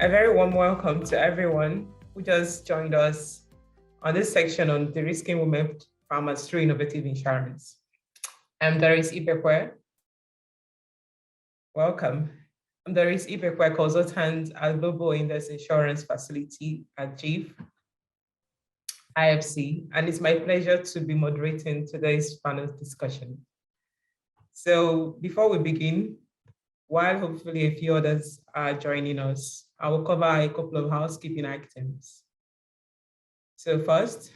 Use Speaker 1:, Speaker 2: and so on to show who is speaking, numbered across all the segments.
Speaker 1: A very warm welcome to everyone who just joined us on this section on de-risking women farmers through innovative insurance. I'm Doris Ibekwe. Welcome. I'm Doris Ibekwe, consultant at Global Index Insurance Facility at GIF IFC, and it's my pleasure to be moderating today's panel discussion. So before we begin, while hopefully a few others are joining us, I will cover a couple of housekeeping items. So first,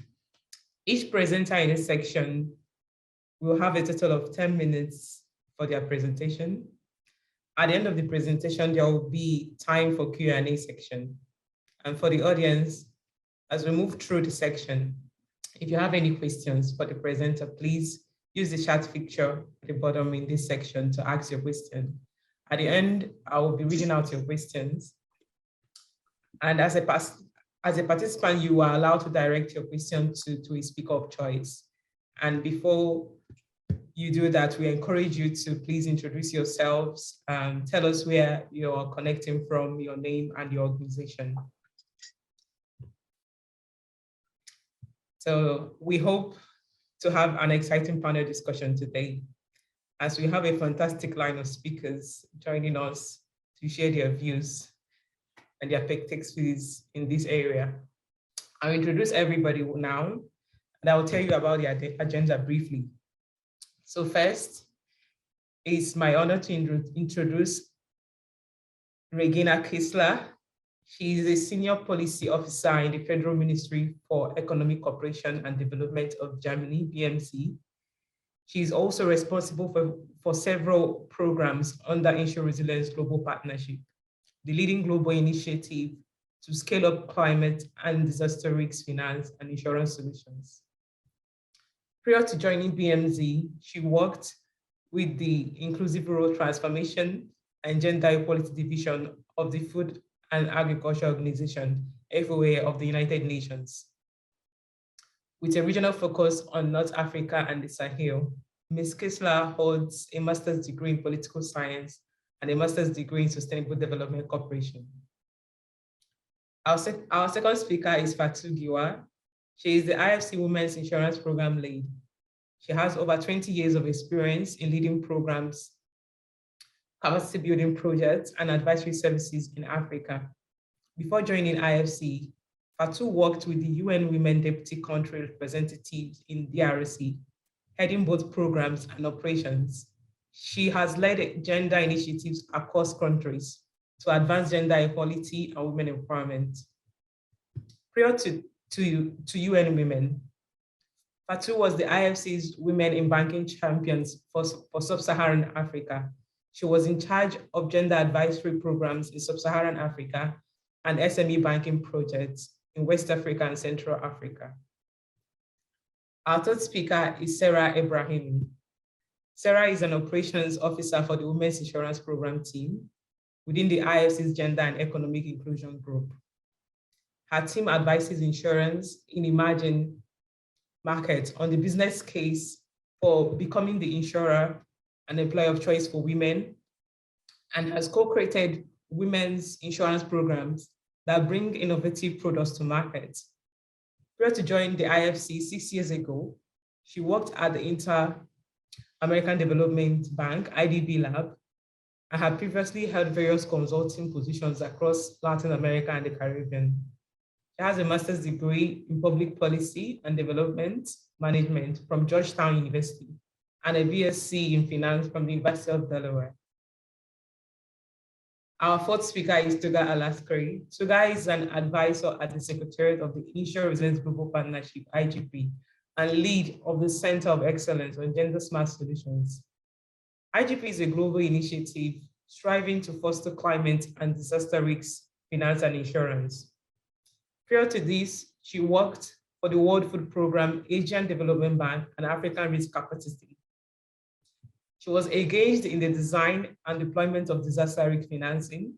Speaker 1: each presenter in this section will have a total of 10 minutes for their presentation. At the end of the presentation, there will be time for Q&A section. And for the audience, as we move through the section, if you have any questions for the presenter, please use the chat feature at the bottom in this section to ask your question. At the end, I will be reading out your questions. And as a participant, you are allowed to direct your question to a speaker of choice. And before you do that, we encourage you to please introduce yourselves and tell us where you're connecting from, your name and your organization. So we hope to have an exciting panel discussion today, as we have a fantastic line of speakers joining us to share their views and their perspectives in this area. I'll introduce everybody now, and I will tell you about the agenda briefly. So first, it's my honor to introduce Regina Kissler. She is a senior policy officer in the Federal Ministry for Economic Cooperation and Development of Germany, BMC. She is also responsible for several programs under Insure Resilience Global Partnership, the leading global initiative to scale up climate and disaster risk finance and insurance solutions. Prior to joining BMZ, she worked with the Inclusive Rural Transformation and Gender Equality Division of the Food and Agriculture Organization, FOA, of the United Nations. With a regional focus on North Africa and the Sahel, Ms. Kissler holds a master's degree in political science and a master's degree in sustainable development cooperation. Our second speaker is Fatou Giwa. She is the IFC Women's Insurance Program Lead. She has over 20 years of experience in leading programs, capacity building projects, and advisory services in Africa. Before joining IFC, Fatou worked with the UN Women Deputy Country Representatives in DRC, heading both programs and operations. She has led gender initiatives across countries to advance gender equality and women empowerment. Prior to UN Women, Fatou was the IFC's Women in Banking Champions for Sub-Saharan Africa. She was in charge of gender advisory programs in Sub-Saharan Africa and SME banking projects in West Africa and Central Africa. Our third speaker is Sarah Ibrahim. Sarah is an operations officer for the Women's Insurance Program team within the IFC's Gender and Economic Inclusion Group. Her team advises insurance in emerging markets on the business case for becoming the insurer and employer of choice for women, and has co-created women's insurance programs that bring innovative products to market. Prior to joining the IFC 6 years ago, she worked at the Inter-American Development Bank, IDB Lab, and had previously held various consulting positions across Latin America and the Caribbean. She has a master's degree in public policy and development management from Georgetown University and a BSc in finance from the University of Delaware. Our fourth speaker is Tuga Alaskari. Tuga is an advisor at the Secretariat of the Insure Resilience Global Partnership, IGP, and lead of the Center of Excellence on Gender Smart Solutions. IGP is a global initiative striving to foster climate and disaster risk finance and insurance. Prior to this, she worked for the World Food Programme, Asian Development Bank, and African Risk Capacity. She was engaged in the design and deployment of disaster risk financing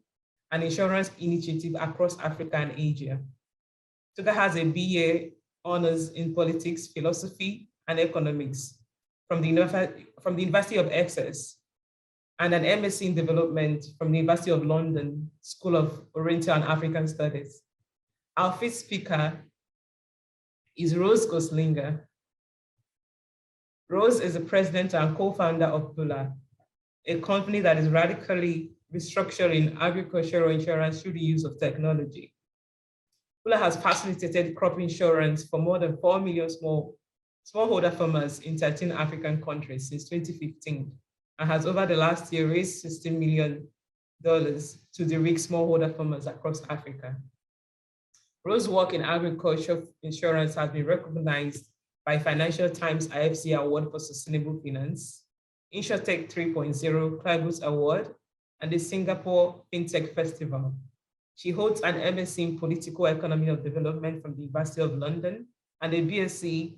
Speaker 1: and insurance initiatives across Africa and Asia. Tuga has a BA honors in politics, philosophy, and economics from the University of Essex, and an MSc in Development from the University of London School of Oriental and African Studies. Our fifth speaker is Rose Goslinga. Rose is the president and co-founder of Pula, a company that is radically restructuring agricultural insurance through the use of technology. Pula has facilitated crop insurance for more than 4 million smallholder farmers in 13 African countries since 2015, and has over the last year raised $16 million to direct smallholder farmers across Africa. Rose's work in agriculture insurance has been recognized by Financial Times IFC Award for Sustainable Finance, InsurTech 3.0 Climate Award, and the Singapore FinTech Festival. She holds an MSc in Political Economy of Development from the University of London and a BSc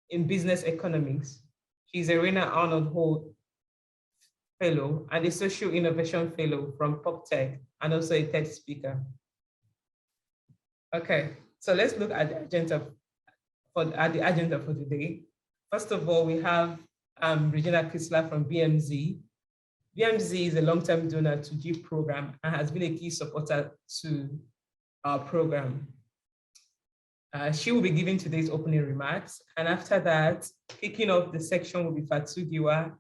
Speaker 1: in Business Economics. She's a Rena Arnold Hall Fellow and a Social Innovation Fellow from PopTech, and also a TED speaker. Okay, so let's look at the agenda for today. First of all, we have Regina Kisler from BMZ. BMZ is a long-term donor to GIF program and has been a key supporter to our program. She will be giving today's opening remarks. And after that, kicking off the section will be Fatou Giwa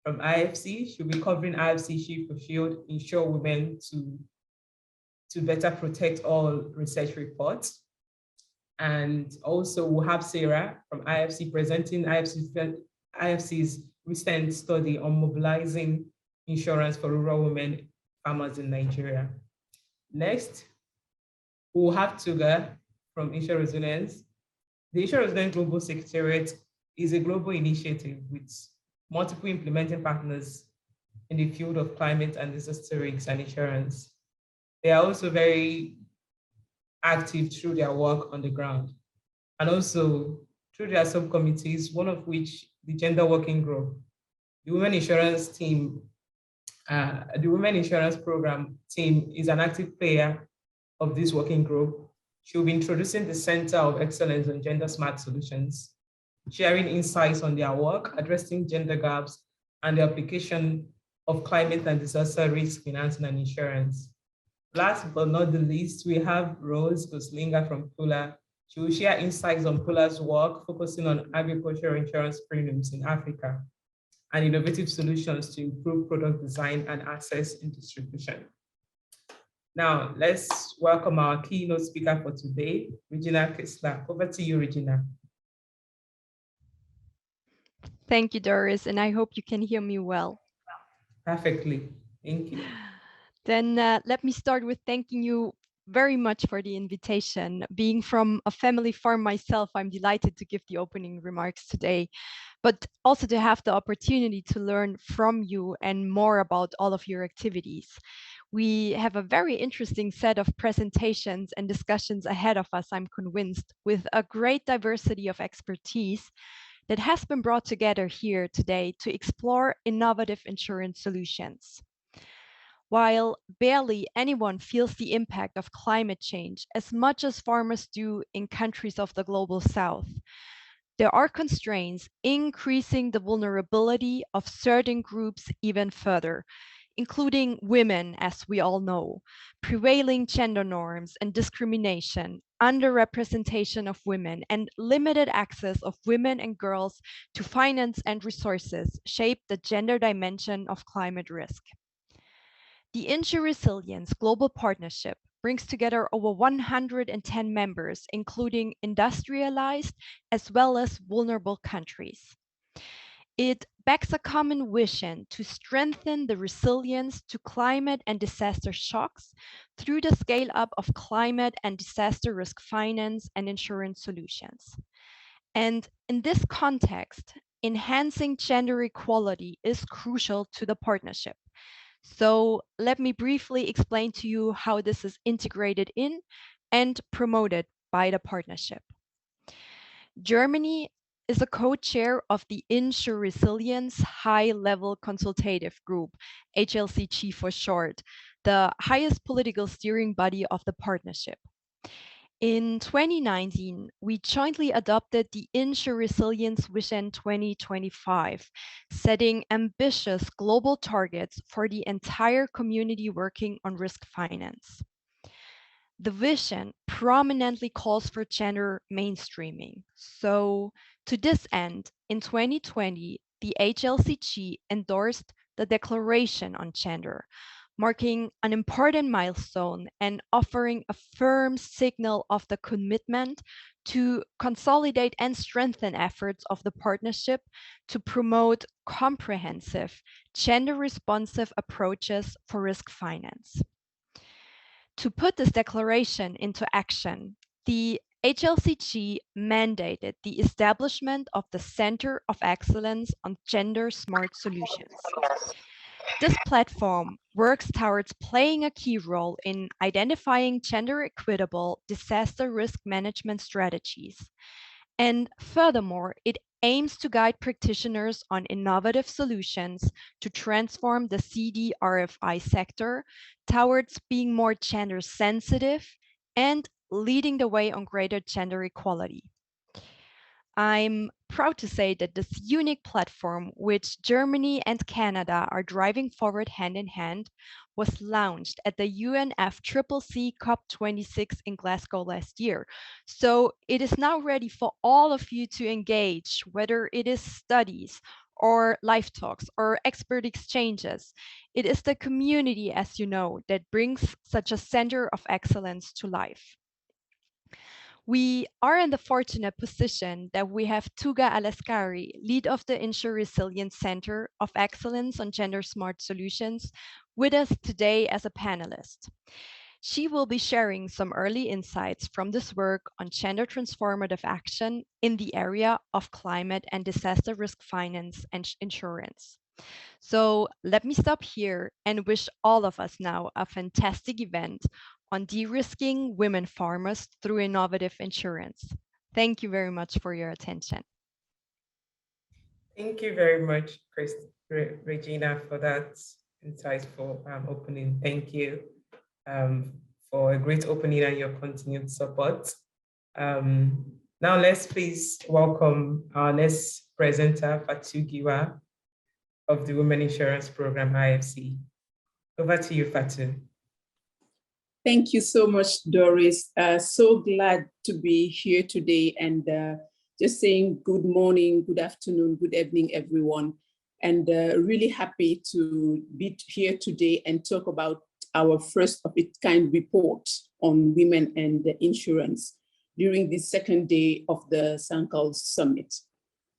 Speaker 1: from IFC. She'll be covering IFC Shield for Shield, Insure Women to better protect all research reports. And also we'll have Sarah from IFC presenting IFC's recent study on mobilizing insurance for rural women farmers in Nigeria. Next, we'll have Tuga from Insure Resilience. The Insure Resilience Global Secretariat is a global initiative with multiple implementing partners in the field of climate and disaster risks and insurance. They are also very active through their work on the ground, and also through their subcommittees, one of which, the Gender Working Group. The Women Insurance team, the Women Insurance Program team is an active player of this working group. She'll be introducing the Center of Excellence on Gender Smart Solutions, sharing insights on their work, addressing gender gaps, and the application of climate and disaster risk financing and insurance. Last but not the least, we have Rose Goslinga from Pula. She will share insights on Pula's work, focusing on agricultural insurance premiums in Africa and innovative solutions to improve product design and access and distribution. Now, let's welcome our keynote speaker for today, Regina Kisler. Over to you, Regina.
Speaker 2: Thank you, Doris, and I hope you can hear me well.
Speaker 1: Perfectly, thank you.
Speaker 2: Then let me start with thanking you very much for the invitation. Being from a family farm myself, I'm delighted to give the opening remarks today, but also to have the opportunity to learn from you and more about all of your activities. We have a very interesting set of presentations and discussions ahead of us, I'm convinced, with a great diversity of expertise that has been brought together here today to explore innovative insurance solutions. While barely anyone feels the impact of climate change as much as farmers do in countries of the global south, there are constraints increasing the vulnerability of certain groups even further, including women, as we all know, prevailing gender norms and discrimination, underrepresentation of women, and limited access of women and girls to finance and resources shape the gender dimension of climate risk. The Insure Resilience Global Partnership brings together over 110 members, including industrialized as well as vulnerable countries. It backs a common vision to strengthen the resilience to climate and disaster shocks through the scale-up of climate and disaster risk finance and insurance solutions. And in this context, enhancing gender equality is crucial to the partnership. So let me briefly explain to you how this is integrated in and promoted by the partnership. Germany is a co-chair of the Insure Resilience High-Level Consultative Group, HLCG for short, the highest political steering body of the partnership. In 2019, we jointly adopted the Insure Resilience Vision 2025, setting ambitious global targets for the entire community working on risk finance. The vision prominently calls for gender mainstreaming. So, to this end, in 2020, the HLCG endorsed the Declaration on Gender, marking an important milestone and offering a firm signal of the commitment to consolidate and strengthen efforts of the partnership to promote comprehensive, gender-responsive approaches for risk finance. To put this declaration into action, the HLCG mandated the establishment of the Center of Excellence on Gender Smart Solutions. This platform works towards playing a key role in identifying gender equitable disaster risk management strategies. And furthermore, it aims to guide practitioners on innovative solutions to transform the CDRFI sector towards being more gender sensitive and leading the way on greater gender equality. I'm proud to say that this unique platform, which Germany and Canada are driving forward hand in hand, was launched at the UNFCCC COP26 in Glasgow last year. So it is now ready for all of you to engage, whether it is studies or live talks or expert exchanges. It is the community, as you know, that brings such a center of excellence to life. We are in the fortunate position that we have Tuga Alaskari, lead of the Insure Resilience Center of Excellence on Gender Smart Solutions, with us today as a panelist. She will be sharing some early insights from this work on gender transformative action in the area of climate and disaster risk finance and insurance. So let me stop here and wish all of us now a fantastic event on de-risking women farmers through innovative insurance. Thank you very much for your attention.
Speaker 1: Thank you very much, Regina, for that insightful opening. Thank you for a great opening and your continued support. Now let's please welcome our next presenter, Fatou Giwa of the Women Insurance Program, IFC. Over to you, Fatou.
Speaker 3: Thank you so much, Doris. So glad to be here today and just saying good morning, good afternoon, good evening, everyone. And really happy to be here today and talk about our first of its kind report on women and insurance during the second day of the SANCAL Summit.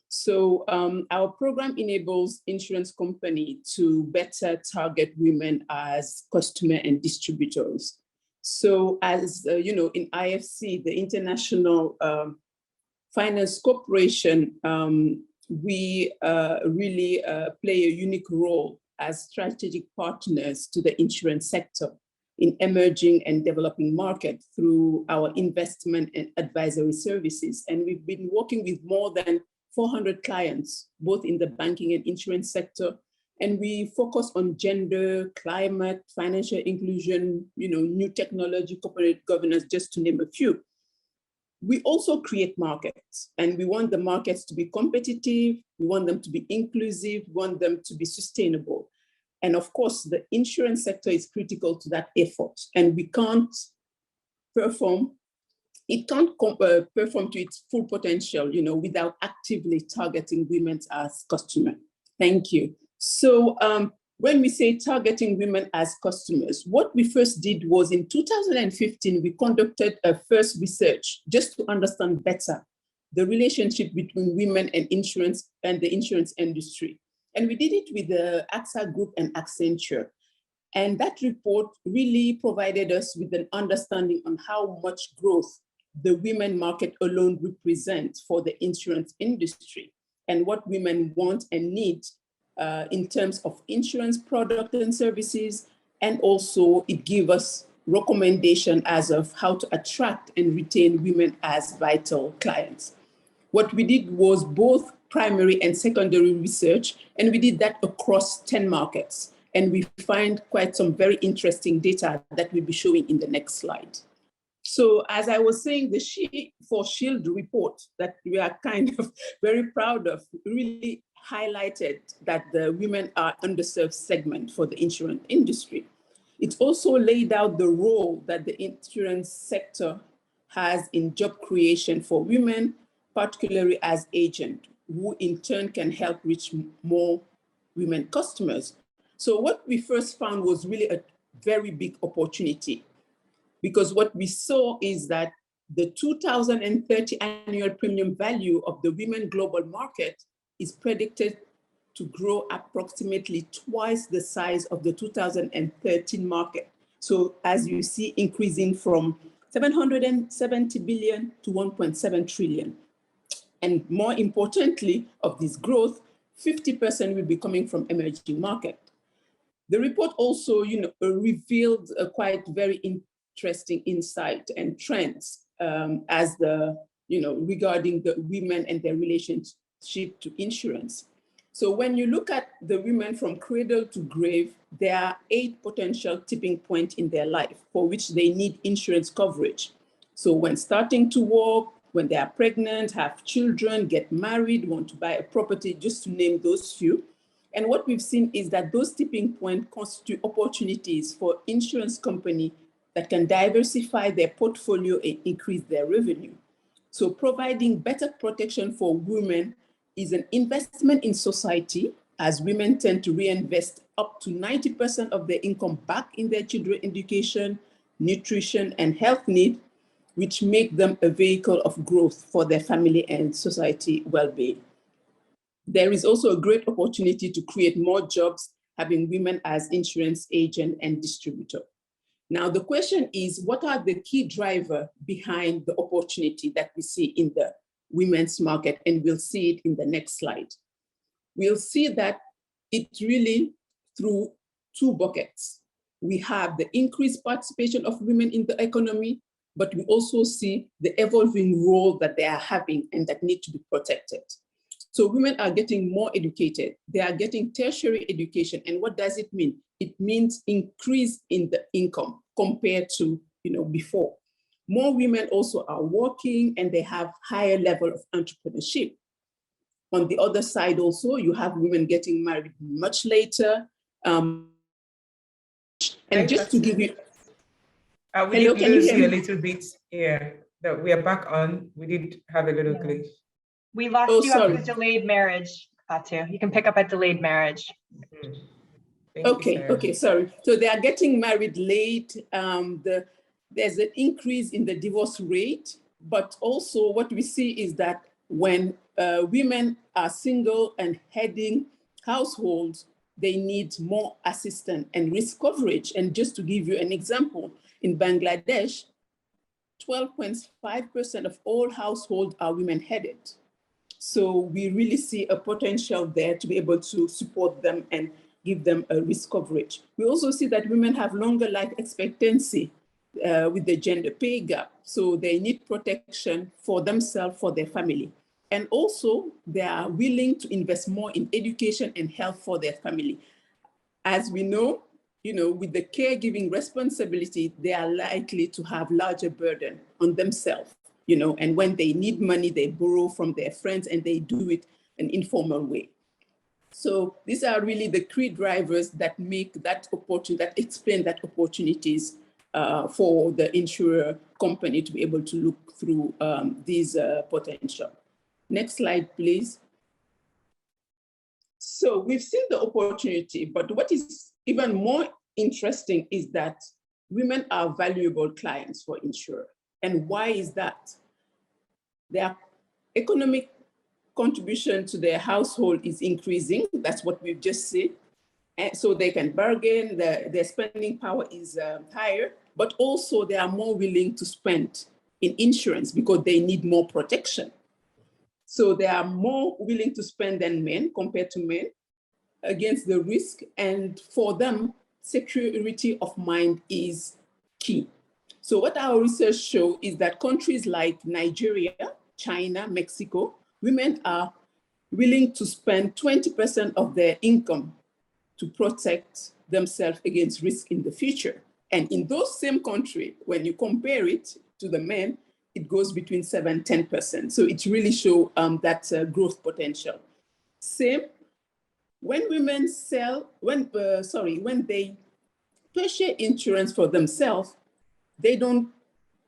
Speaker 3: So our program enables insurance companies to better target women as customers and distributors. So as you know, in IFC, the International Finance Corporation, we really play a unique role as strategic partners to the insurance sector in emerging and developing markets through our investment and advisory services. And we've been working with more than 400 clients, both in the banking and insurance sector. And we focus on gender, climate, financial inclusion, new technology, corporate governance, just to name a few. We also create markets, and we want the markets to be competitive. We want them to be inclusive. We want them to be sustainable. And of course, the insurance sector is critical to that effort. And we can't perform, it can't perform to its full potential, without actively targeting women as customers. Thank you. So when we say targeting women as customers, what we first did was in 2015, we conducted a first research just to understand better the relationship between women and insurance and the insurance industry. And we did it with the AXA Group and Accenture. And that report really provided us with an understanding on how much growth the women market alone represents for the insurance industry and what women want and need in terms of insurance product and services. And also it gives us recommendation as of how to attract and retain women as vital clients. What we did was both primary and secondary research, and we did that across 10 markets. And we find quite some very interesting data that we'll be showing in the next slide. So as I was saying, the She4Shield report that we are kind of very proud of really highlighted that the women are underserved segment for the insurance industry. It also laid out the role that the insurance sector has in job creation for women, particularly as agents, who in turn can help reach more women customers. So what we first found was really a very big opportunity, because what we saw is that the 2030 annual premium value of the women global market is predicted to grow approximately twice the size of the 2013 market. So as you see, increasing from 770 billion to 1.7 trillion. And more importantly, of this growth, 50% will be coming from emerging market. The report also, revealed a quite very interesting insight and trends regarding the women and their relationship to insurance. So when you look at the women from cradle to grave, there are 8 potential tipping points in their life for which they need insurance coverage. So when starting to work, when they are pregnant, have children, get married, want to buy a property, just to name those few. And what we've seen is that those tipping points constitute opportunities for insurance companies that can diversify their portfolio and increase their revenue. So providing better protection for women is an investment in society, as women tend to reinvest up to 90% of their income back in their children's education, nutrition, and health needs, which make them a vehicle of growth for their family and society well-being. There is also a great opportunity to create more jobs, having women as insurance agent and distributor. Now, the question is, what are the key drivers behind the opportunity that we see in the women's market? And we'll see it in the next slide. We'll see that it's really through 2 buckets. We have the increased participation of women in the economy, but we also see the evolving role that they are having and that need to be protected. So women are getting more educated. They are getting tertiary education. And what does it mean? It means increase in the income compared to before. More women also are working and they have higher level of entrepreneurship. On the other side also, you have women getting married much later. And just to give you...
Speaker 1: Hello, can you hear me? A little bit? Yeah, that we are back on. We did have a little glitch.
Speaker 4: We lost you after the delayed marriage, Fatu. You can pick up at delayed marriage.
Speaker 3: Okay, sorry. So they are getting married late. There's an increase in the divorce rate, but also what we see is that when women are single and heading households, they need more assistance and risk coverage. And just to give you an example, in Bangladesh, 12.5% of all households are women-headed. So we really see a potential there to be able to support them and give them a risk coverage. We also see that women have longer life expectancy with the gender pay gap. So they need protection for themselves, for their family. And also they are willing to invest more in education and health for their family. As we know, with the caregiving responsibility, they are likely to have larger burden on themselves. And when they need money, they borrow from their friends and they do it in an informal way. So these are really the key drivers that make that opportunity, that explain that opportunities for the insurer company to be able to look through these potential. Next slide, please. So we've seen the opportunity, but what is even more interesting is that women are valuable clients for insurer. And why is that? Their economic contribution to their household is increasing. That's what we've just seen. And so they can bargain, their spending power is higher, but also they are more willing to spend in insurance because they need more protection. So they are more willing to spend than men compared to men against the risk. And for them, security of mind is key. So what our research shows is that countries like Nigeria, China, Mexico, women are willing to spend 20% of their income to protect themselves against risk in the future. And in those same countries, when you compare it to the men, it goes between 7-10%. So it really shows that growth potential. Same, when women when they purchase insurance for themselves, they don't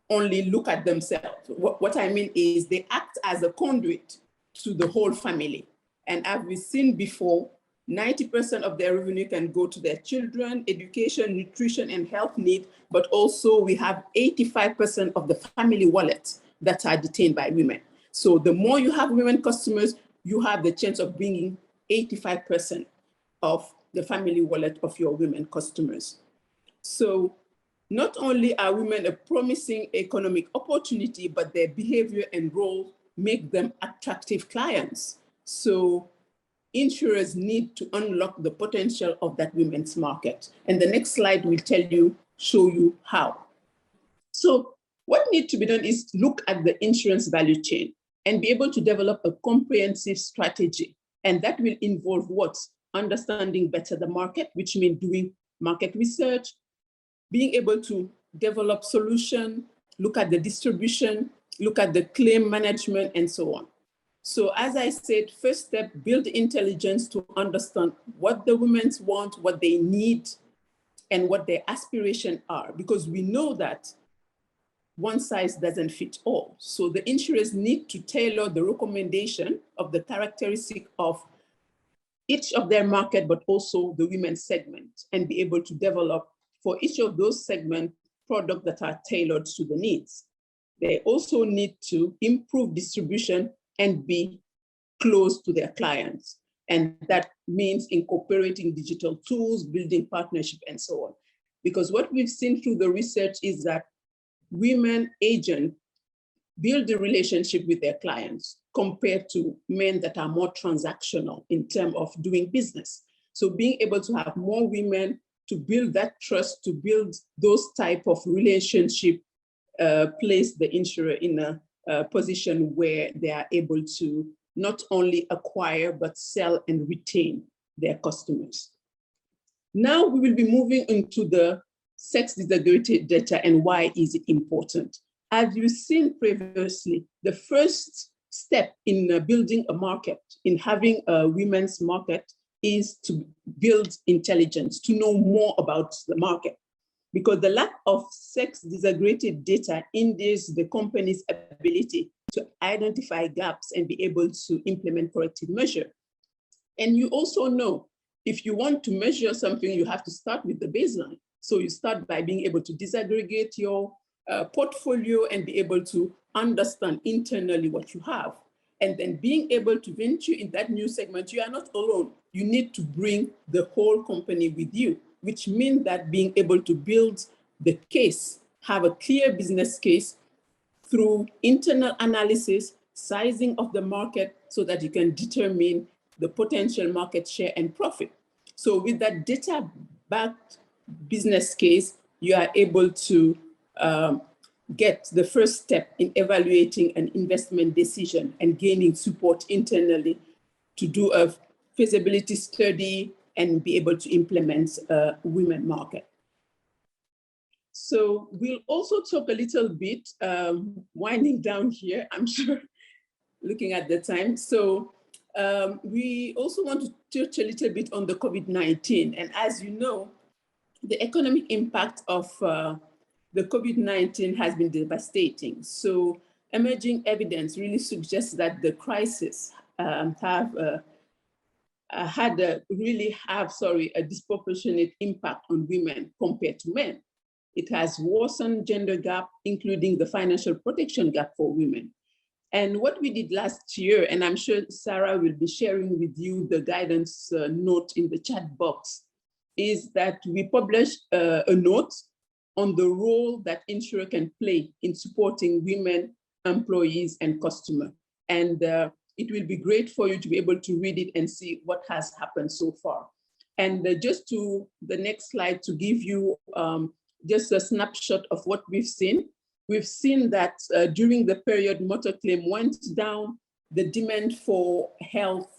Speaker 3: only look at themselves. What I mean is they act as a conduit to the whole family. And as we've seen before, 90% of their revenue can go to their children, education, nutrition, and health need, but also we have 85% of the family wallets that are detained by women. So the more you have women customers, you have the chance of bringing 85% of the family wallet of your women customers. So not only are women a promising economic opportunity, but their behavior and role make them attractive clients. So insurers need to unlock the potential of that women's market. And the next slide will show you how. So what needs to be done is look at the insurance value chain and be able to develop a comprehensive strategy. And that will involve what? Understanding better the market, which means doing market research, being able to develop solution, look at the distribution, look at the claim management, and so on. So as I said, first step, build intelligence to understand what the women want, what they need, and what their aspirations are, because we know that one size doesn't fit all. So the insurers need to tailor the recommendation of the characteristic of each of their market, but also the women's segment, and be able to develop for each of those segments products that are tailored to the needs. They also need to improve distribution and be close to their clients. And that means incorporating digital tools, building partnership, and so on. Because what we've seen through the research is that women agents build a relationship with their clients compared to men that are more transactional in terms of doing business. So being able to have more women to build that trust, to build those type of relationship, place the insurer in a position where they are able to not only acquire, but sell and retain their customers. Now we will be moving into the sex disaggregated data and why is it important. As you've seen previously, the first step in building a market, in having a women's market, is to build intelligence, to know more about the market. Because the lack of sex disaggregated data hinders the company's ability to identify gaps and be able to implement corrective measure. And you also know, if you want to measure something, you have to start with the baseline. So you start by being able to disaggregate your portfolio and be able to understand internally what you have. And then being able to venture in that new segment, you are not alone. You need to bring the whole company with you, which means that being able to build the case, have a clear business case through internal analysis, sizing of the market, so that you can determine the potential market share and profit. So with that data-backed business case, you are able to get the first step in evaluating an investment decision and gaining support internally to do a feasibility study and be able to implement a women market. So we'll also talk a little bit, winding down here, I'm sure, looking at the time. So we also want to touch a little bit on the COVID-19. And as you know, the economic impact of the COVID-19 has been devastating. So emerging evidence really suggests that the crisis really have a disproportionate impact on women compared to men. It has worsened gender gap, including the financial protection gap for women. And what we did last year, and I'm sure Sarah will be sharing with you the guidance note in the chat box, is that we published a note on the role that insurer can play in supporting women, employees, and customers. And it will be great for you to be able to read it and see what has happened so far. And just to the next slide to give you just a snapshot of what we've seen. We've seen that during the period motor claim went down, the demand for health.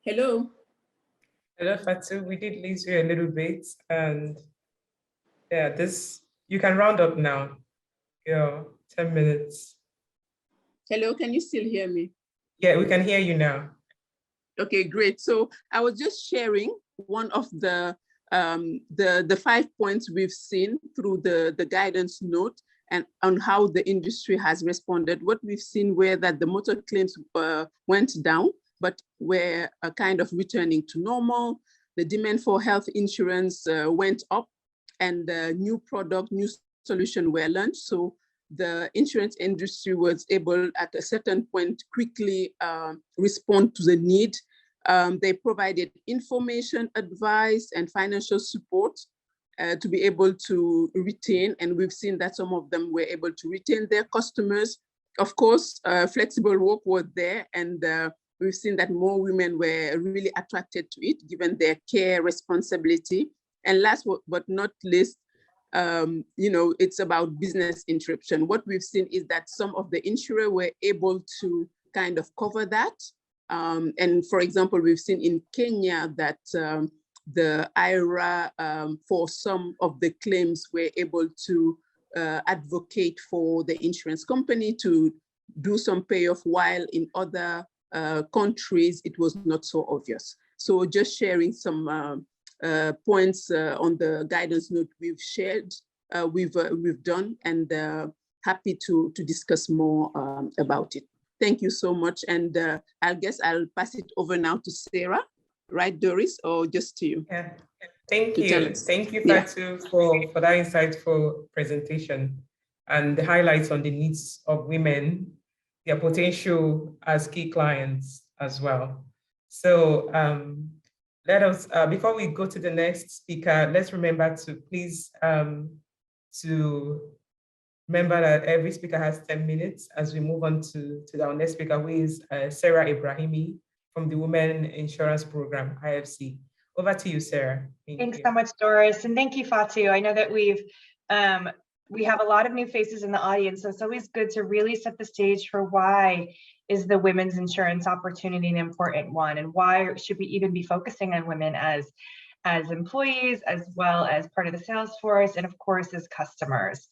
Speaker 3: Hello?
Speaker 1: Hello, Fatu, we did lose you a little bit. And yeah, you can round up now. Yeah, 10 minutes.
Speaker 3: Hello, can you still hear me?
Speaker 1: Yeah, we can hear you now.
Speaker 3: Okay, great. So I was just sharing one of the 5 points we've seen through the guidance note and on how the industry has responded. What we've seen were that the motor claims went down, but were kind of returning to normal. The demand for health insurance went up, and new product, new solution were launched. So the insurance industry was able at a certain point quickly respond to the need. They provided information, advice, and financial support to be able to retain. And we've seen that some of them were able to retain their customers. Of course, flexible work was there, and we've seen that more women were really attracted to it, given their care responsibility. And last but not least, it's about business interruption. What we've seen is that some of the insurers were able to kind of cover that. And for example, we've seen in Kenya that the IRA for some of the claims were able to advocate for the insurance company to do some payoff, while in other countries, it was not so obvious. So just sharing some points on the guidance note we've shared, we've done, and happy to discuss more about it. Thank you so much. And I guess I'll pass it over now to Sarah, right, Doris, or just to you?
Speaker 1: Yeah, thank you. Thank you, Fatu, for that insightful presentation and the highlights on the needs of women, their potential as key clients as well. So let us, before we go to the next speaker, let's remember to please remember that every speaker has 10 minutes as we move on to our next speaker, who is Sarah Ibrahimi from the Women Insurance Program, IFC. Over to you, Sarah.
Speaker 4: Thanks so much, Doris. And thank you, Fatu. I know that we have a lot of new faces in the audience, so it's always good to really set the stage for why is the women's insurance opportunity an important one, and why should we even be focusing on women as employees, as well as part of the sales force, and of course as customers.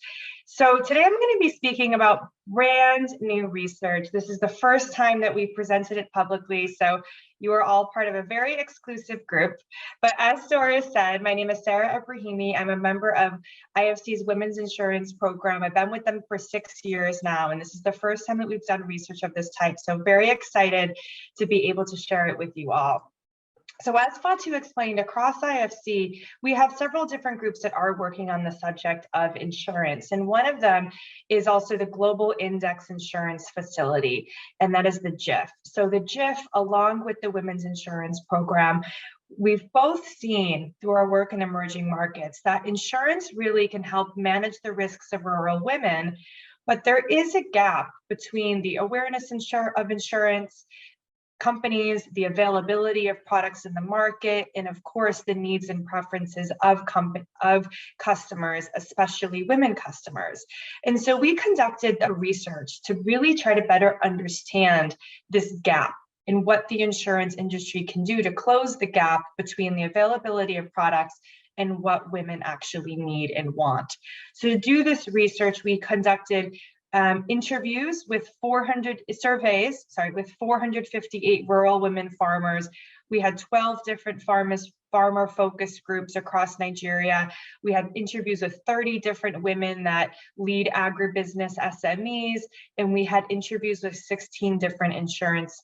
Speaker 4: So today I'm going to be speaking about brand new research. This is the first time that we presented it publicly, so you are all part of a very exclusive group. But as Doris said, my name is Sarah Ibrahimi. I'm a member of IFC's Women's Insurance Program. I've been with them for 6 years now, and this is the first time that we've done research of this type. So very excited to be able to share it with you all. So as Fatu explained, across IFC, we have several different groups that are working on the subject of insurance. And one of them is also the Global Index Insurance Facility, and that is the GIF. So the GIF, along with the Women's Insurance Program, we've both seen through our work in emerging markets that insurance really can help manage the risks of rural women, but there is a gap between the awareness of insurance companies, the availability of products in the market, and of course the needs and preferences of customers, especially women customers. And so we conducted a research to really try to better understand this gap and what the insurance industry can do to close the gap between the availability of products and what women actually need and want. So to do this research, we conducted interviews with 458 rural women farmers. We had 12 different farmer focus groups across Nigeria. We had interviews with 30 different women that lead agribusiness SMEs, and we had interviews with 16 different insurance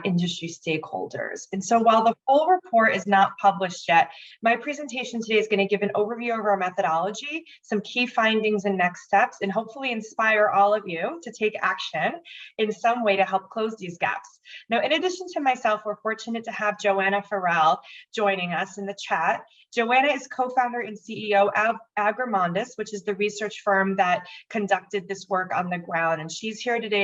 Speaker 4: industry stakeholders. And so while the full report is not published yet, my presentation today is going to give an overview of our methodology, some key findings and next steps, and hopefully inspire all of you to take action in some way to help close these gaps. Now, in addition to myself, we're fortunate to have Joanna Farrell joining us in the chat. Joanna is co-founder and CEO of Agrimondis, which is the research firm that conducted this work on the ground. And she's here today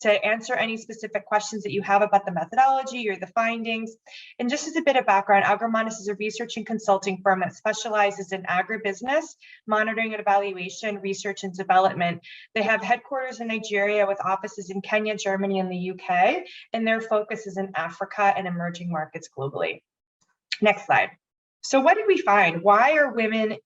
Speaker 4: to answer any specific questions that you have about the methodology or the findings. And just as a bit of background, Agrimondis is a research and consulting firm that specializes in agribusiness, monitoring and evaluation, research and development. They have headquarters in Nigeria with offices in Kenya, Germany, and the UK, and their focus is in Africa and emerging markets globally. Next slide. So what did we find? Why are women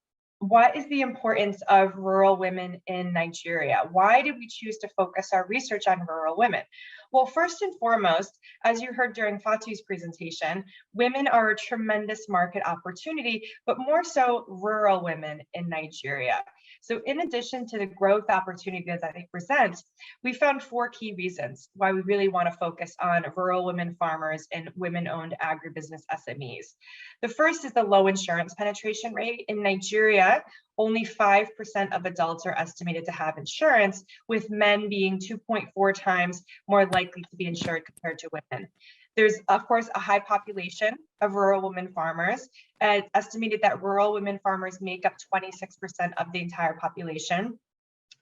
Speaker 4: what is the importance of rural women in Nigeria? Why did we choose to focus our research on rural women? Well, first and foremost, as you heard during Fatu's presentation, women are a tremendous market opportunity, but more so rural women in Nigeria. So in addition to the growth opportunities that they present, we found 4 key reasons why we really want to focus on rural women farmers and women-owned agribusiness SMEs. The first is the low insurance penetration rate. In Nigeria, only 5% of adults are estimated to have insurance, with men being 2.4 times more likely to be insured compared to women. There's, of course, a high population of rural women farmers. It's estimated that rural women farmers make up 26% of the entire population.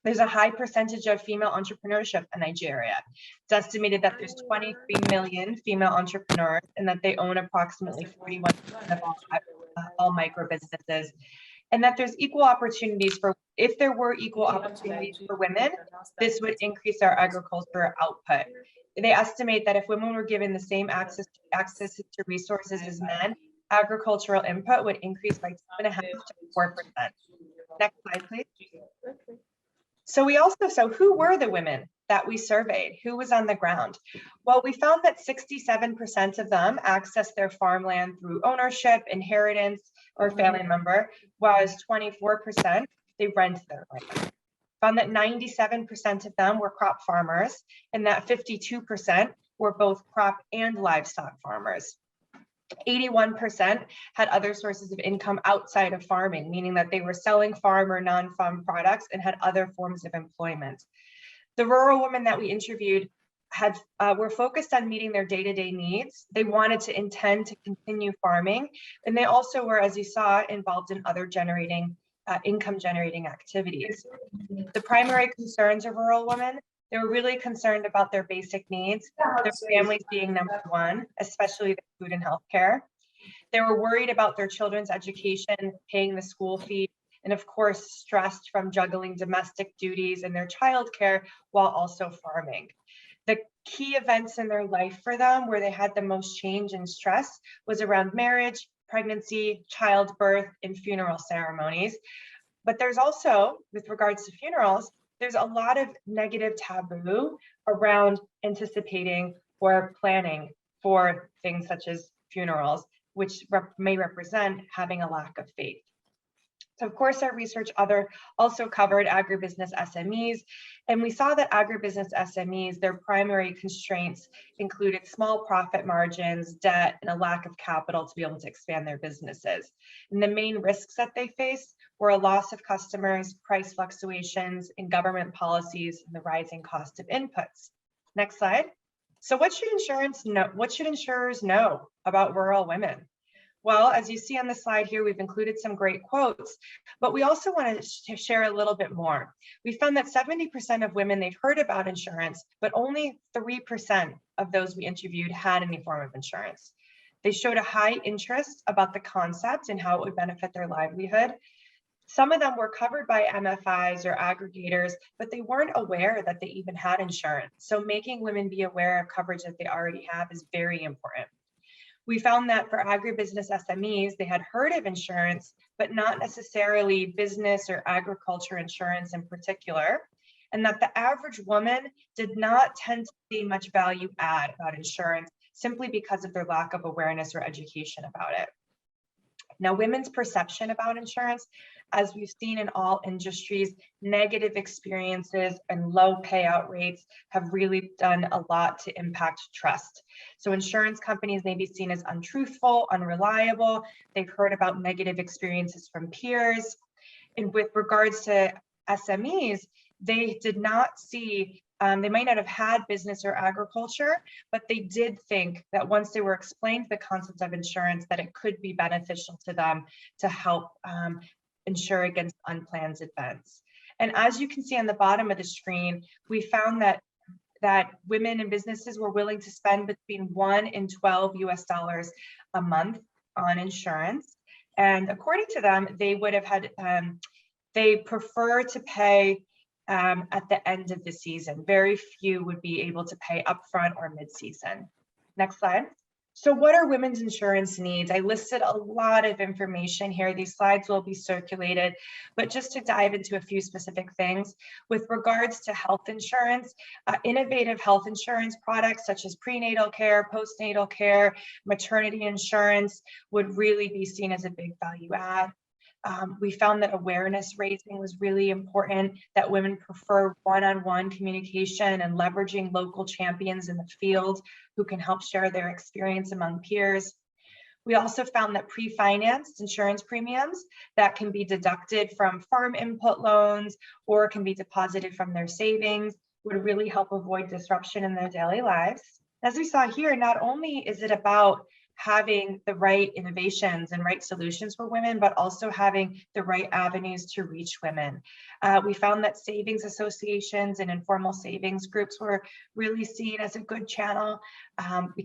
Speaker 4: There's a high percentage of female entrepreneurship in Nigeria. It's estimated that there's 23 million female entrepreneurs and that they own approximately 41% of all micro businesses. And that there's equal opportunities for, if there were equal opportunities for women, this would increase our agricultural output. They estimate that if women were given the same access to resources as men, agricultural input would increase by 2.5 to 4%. Next slide, please. So who were the women that we surveyed? Who was on the ground? Well, we found that 67% of them accessed their farmland through ownership, inheritance, or family member, whereas 24% they rented their land. Found that 97% of them were crop farmers, and that 52% were both crop and livestock farmers. 81% had other sources of income outside of farming, meaning that they were selling farm or non-farm products and had other forms of employment. The rural women that we interviewed were focused on meeting their day-to-day needs. They wanted to intend to continue farming, and they also were, as you saw, involved in other income-generating activities. The primary concerns of rural women, they were really concerned about their basic needs, their families being number one, especially their food and health care. They were worried about their children's education, paying the school fee, and of course, stressed from juggling domestic duties and their childcare while also farming. The key events in their life for them where they had the most change and stress was around marriage, pregnancy, childbirth, and funeral ceremonies. But there's also, with regards to funerals, there's a lot of negative taboo around anticipating or planning for things such as funerals, which may represent having a lack of faith. So of course, our research also covered agribusiness SMEs, and we saw that agribusiness SMEs, their primary constraints included small profit margins, debt, and a lack of capital to be able to expand their businesses. And the main risks that they faced were a loss of customers, price fluctuations, and government policies, and the rising cost of inputs. Next slide. So what should insurers know about rural women? Well, as you see on the slide here, we've included some great quotes, but we also wanted to share a little bit more. We found that 70% of women, they'd heard about insurance, but only 3% of those we interviewed had any form of insurance. They showed a high interest about the concept and how it would benefit their livelihood. Some of them were covered by MFIs or aggregators, but they weren't aware that they even had insurance. So making women be aware of coverage that they already have is very important. We found that for agribusiness SMEs, they had heard of insurance, but not necessarily business or agriculture insurance in particular, and that the average woman did not tend to see much value add about insurance simply because of their lack of awareness or education about it. Now, women's perception about insurance, as we've seen in all industries, negative experiences and low payout rates have really done a lot to impact trust. So insurance companies may be seen as untruthful, unreliable. They've heard about negative experiences from peers. And with regards to SMEs, they did not see they might not have had business or agriculture, but they did think that once they were explained the concept of insurance, that it could be beneficial to them to help insure against unplanned events. And as you can see on the bottom of the screen, we found that women and businesses were willing to spend between $1 and $12 US a month on insurance. And according to them, they would have had, they prefer to pay at the end of the season. Very few would be able to pay upfront or mid-season. Next slide. So what are women's insurance needs? I listed a lot of information here. These slides will be circulated, but just to dive into a few specific things. With regards to health insurance, innovative health insurance products such as prenatal care, postnatal care, maternity insurance would really be seen as a big value add. We found that awareness raising was really important, that women prefer one-on-one communication and leveraging local champions in the field who can help share their experience among peers. We also found that pre-financed insurance premiums that can be deducted from farm input loans or can be deposited from their savings would really help avoid disruption in their daily lives. As we saw here, not only is it about having the right innovations and right solutions for women, but also having the right avenues to reach women. We found that savings associations and informal savings groups were really seen as a good channel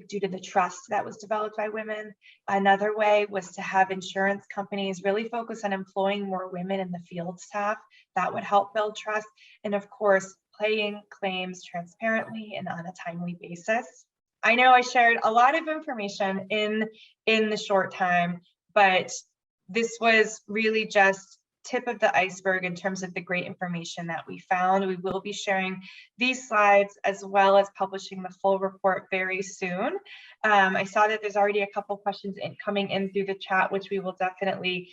Speaker 4: due to the trust that was developed by women. Another way was to have insurance companies really focus on employing more women in the field staff. That would help build trust. And of course, paying claims transparently and on a timely basis. I know I shared a lot of information in the short time, but this was really just tip of the iceberg in terms of the great information that we found. We will be sharing these slides as well as publishing the full report very soon. I saw that there's already a couple questions coming in through the chat, which we will definitely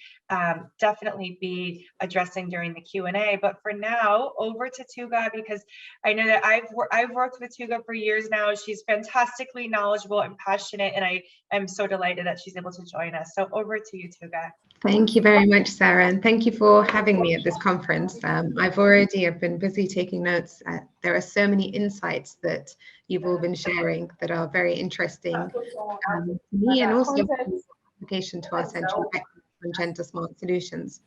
Speaker 4: be addressing during the Q&A. But for now, over to Tuga, because I know that I've worked with Tuga for years now. She's fantastically knowledgeable and passionate, and I am so delighted that she's able to join us. So over to you, Tuga.
Speaker 5: Thank you very much, Sarah, and thank you for having me at this conference. I've been busy taking notes. There are so many insights that you've all been sharing that are very interesting to me, and also application to our Centre of Excellence on Gender Smart Solutions.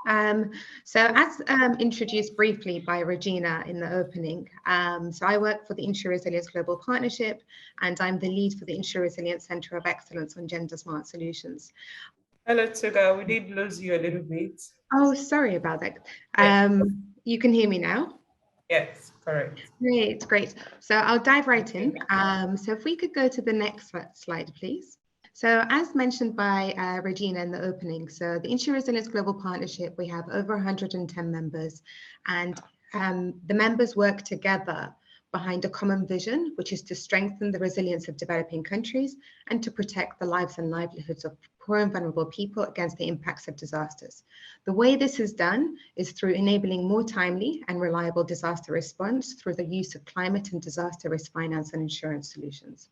Speaker 5: So as introduced briefly by Regina in the opening, so I work for the Insure Resilience Global Partnership, and I'm the lead for the Insure Resilience Centre of Excellence on Gender Smart Solutions.
Speaker 1: Hello, Tuga. We did lose you a little bit.
Speaker 5: Oh, sorry about that. You can hear me now?
Speaker 1: Yes, correct.
Speaker 5: Great. So I'll dive right in. So if we could go to the next slide, please. So as mentioned by Regina in the opening, so the Insure Resilience Global Partnership, we have over 110 members, and the members work together behind a common vision, which is to strengthen the resilience of developing countries and to protect the lives and livelihoods of poor and vulnerable people against the impacts of disasters. The way this is done is through enabling more timely and reliable disaster response through the use of climate and disaster risk finance and insurance solutions.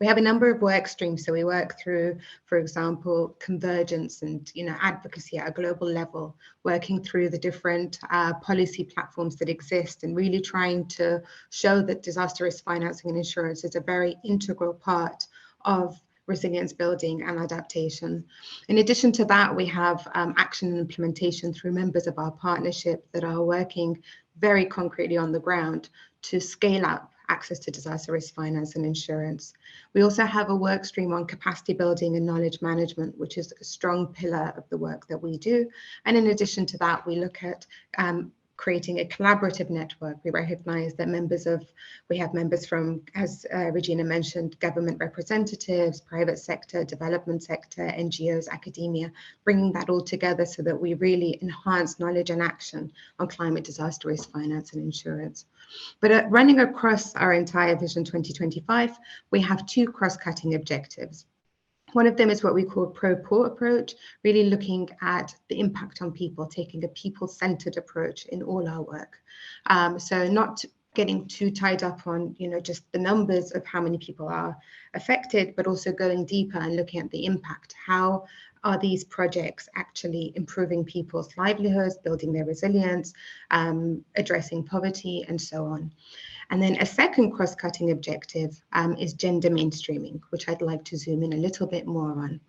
Speaker 5: We have a number of work streams. So we work through, for example, convergence and advocacy at a global level, working through the different policy platforms that exist and really trying to show that disaster risk financing and insurance is a very integral part of resilience building and adaptation. In addition to that, we have action and implementation through members of our partnership that are working very concretely on the ground to scale up access to disaster risk finance and insurance. We also have a work stream on capacity building and knowledge management, which is a strong pillar of the work that we do. And in addition to that, we look at creating a collaborative network. We recognize that we have members from, as Regina mentioned, government representatives, private sector, development sector, NGOs, academia, bringing that all together so that we really enhance knowledge and action on climate disaster risk finance and insurance. But running across our entire Vision 2025, we have two cross-cutting objectives. One of them is what we call pro-poor approach, really looking at the impact on people, taking a people-centered approach in all our work. So not getting too tied up on, just the numbers of how many people are affected, but also going deeper and looking at the impact. How are these projects actually improving people's livelihoods, building their resilience, addressing poverty, and so on? And then a second cross-cutting objective is gender mainstreaming, which I'd like to zoom in a little bit more on.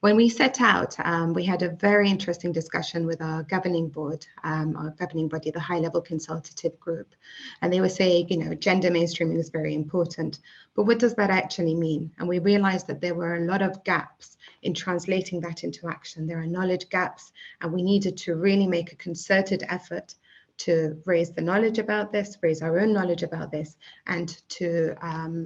Speaker 5: When we set out, we had a very interesting discussion with our governing board, our governing body, the high-level consultative group. And they were saying, gender mainstreaming is very important, but what does that actually mean? And we realized that there were a lot of gaps in translating that into action. There are knowledge gaps, and we needed to really make a concerted effort to raise the knowledge about this, raise our own knowledge about this, and to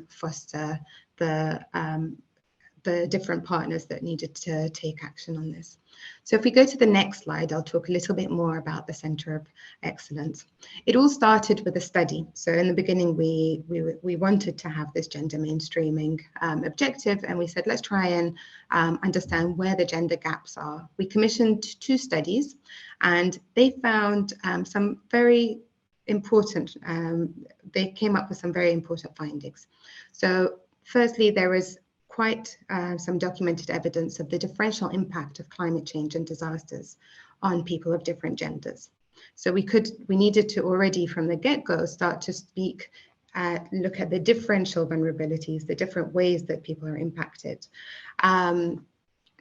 Speaker 5: foster the different partners that needed to take action on this. So if we go to the next slide, I'll talk a little bit more about the Centre of Excellence. It all started with a study. So in the beginning, we wanted to have this gender mainstreaming objective, and we said, let's try and understand where the gender gaps are. We commissioned 2 studies, and they found some very important, they came up with some very important findings. So firstly, there is quite some documented evidence of the differential impact of climate change and disasters on people of different genders. So we needed to already from the get-go start to look at the differential vulnerabilities, the different ways that people are impacted.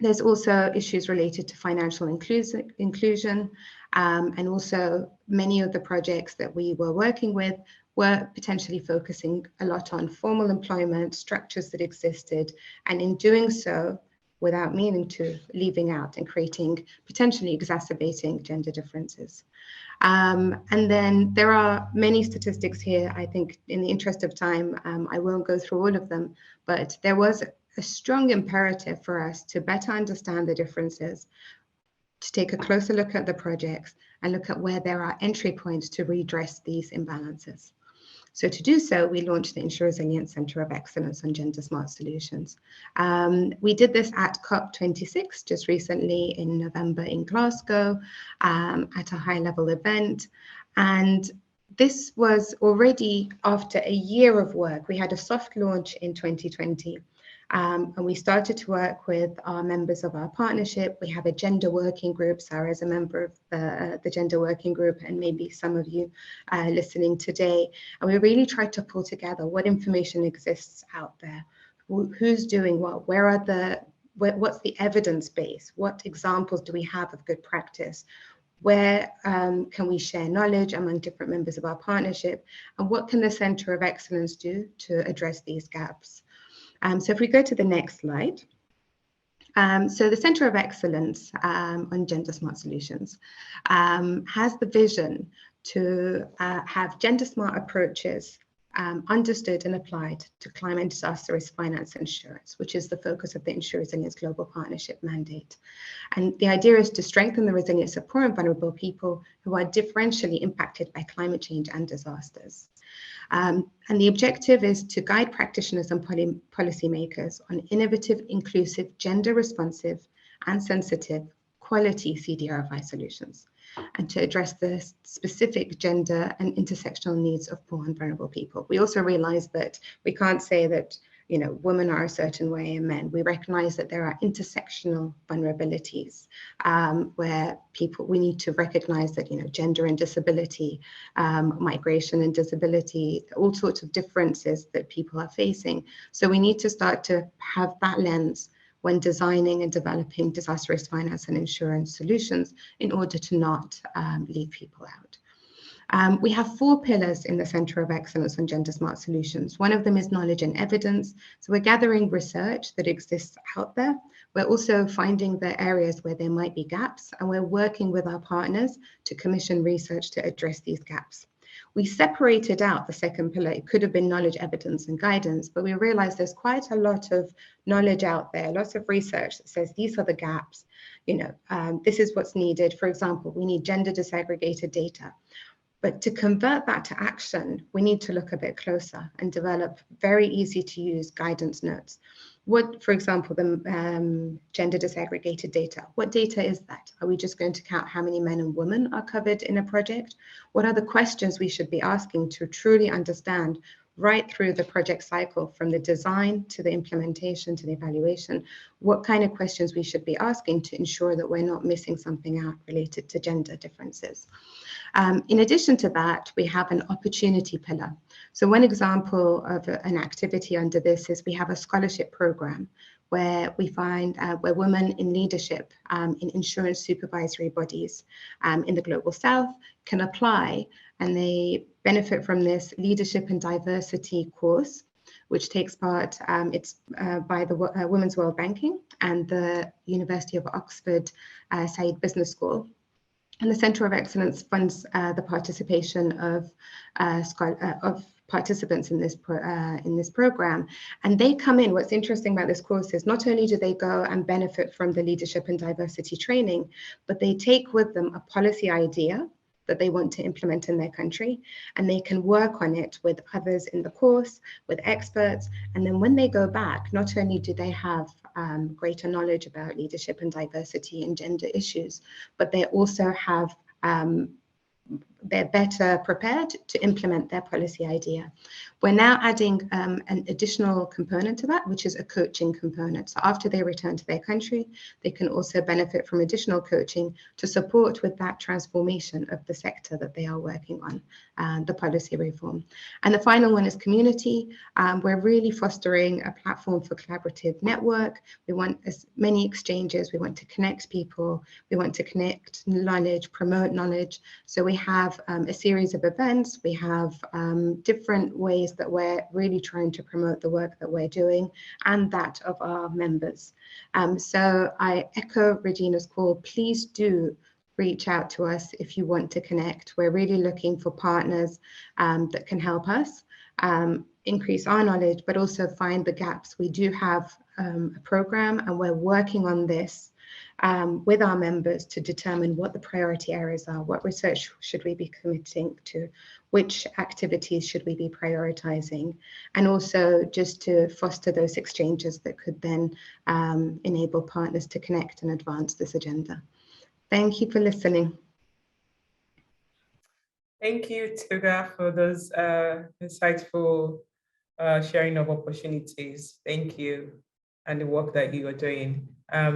Speaker 5: There's also issues related to financial inclusion, and also many of the projects that we were working with were potentially focusing a lot on formal employment, structures that existed, and in doing so, without meaning to, leaving out and potentially exacerbating gender differences. And then there are many statistics here. I think in the interest of time, I won't go through all of them, but there was a strong imperative for us to better understand the differences, to take a closer look at the projects and look at where there are entry points to redress these imbalances. So to do so, we launched the Insure Resilience Centre of Excellence on Gender Smart Solutions. We did this at COP26 just recently in November in Glasgow at a high-level event. And this was already after a year of work. We had a soft launch in 2020. And we started to work with our members of our partnership. We have a gender working group. Sarah is a member of the gender working group, and maybe some of you listening today. And we really tried to pull together what information exists out there, who's doing what, what's the evidence base, what examples do we have of good practice, where can we share knowledge among different members of our partnership, and what can the Centre of Excellence do to address these gaps. So if we go to the next slide. So the Centre of Excellence on Gender Smart Solutions has the vision to have gender smart approaches understood and applied to climate and disaster risk finance insurance, which is the focus of the Insure Resilience Global Partnership mandate. And the idea is to strengthen the resilience of poor and vulnerable people who are differentially impacted by climate change and disasters. And the objective is to guide practitioners and policymakers on innovative, inclusive, gender responsive and sensitive quality CDRFI solutions, and to address the specific gender and intersectional needs of poor and vulnerable people. We also realize that we can't say that, you know, women are a certain way and men. We recognize that there are intersectional vulnerabilities where we need to recognize that, you know, gender and disability, migration and disability, all sorts of differences that people are facing. So we need to start to have that lens when designing and developing disaster risk finance and insurance solutions in order to not leave people out. We have 4 pillars in the Centre of Excellence on Gender Smart Solutions. One of them is knowledge and evidence. So we're gathering research that exists out there. We're also finding the areas where there might be gaps, and we're working with our partners to commission research to address these gaps. We separated out the second pillar. It could have been knowledge, evidence, and guidance, but we realized there's quite a lot of knowledge out there, lots of research that says these are the gaps, you know, this is what's needed. For example, we need gender disaggregated data. But to convert that to action, we need to look a bit closer and develop very easy to use guidance notes. What, for example, the gender disaggregated data, what data is that? Are we just going to count how many men and women are covered in a project? What are the questions we should be asking to truly understand right through the project cycle, from the design to the implementation to the evaluation, what kind of questions we should be asking to ensure that we're not missing something out related to gender differences. In addition to that, we have an opportunity pillar. So one example of an activity under this is we have a scholarship program where we find where women in leadership in insurance supervisory bodies in the Global South can apply, and they benefit from this leadership and diversity course, which takes part, it's by the Women's World Banking and the University of Oxford Said Business School. And the Centre of Excellence funds the participation of participants in this program, and they come in. What's interesting about this course is not only do they go and benefit from the leadership and diversity training, but they take with them a policy idea that they want to implement in their country, and they can work on it with others in the course, with experts. And then when they go back, not only do they have greater knowledge about leadership and diversity and gender issues, but they also have they're better prepared to implement their policy idea. We're now adding an additional component to that, which is a coaching component. So after they return to their country, they can also benefit from additional coaching to support with that transformation of the sector that they are working on, the policy reform. And the final one is community. We're really fostering a platform for collaborative network. We want as many exchanges. We want to connect people. We want to connect knowledge, promote knowledge. So we have a series of events. We have different ways that we're really trying to promote the work that we're doing and that of our members. So I echo Regina's call. Please do reach out to us if you want to connect. We're really looking for partners that can help us increase our knowledge, but also find the gaps. We do have a program, and we're working on this with our members to determine what the priority areas are, what research should we be committing to, which activities should we be prioritizing, and also just to foster those exchanges that could then enable partners to connect and advance this agenda. Thank you for listening.
Speaker 1: Thank you, Tuga, for those insightful sharing of opportunities. Thank you, and the work that you are doing.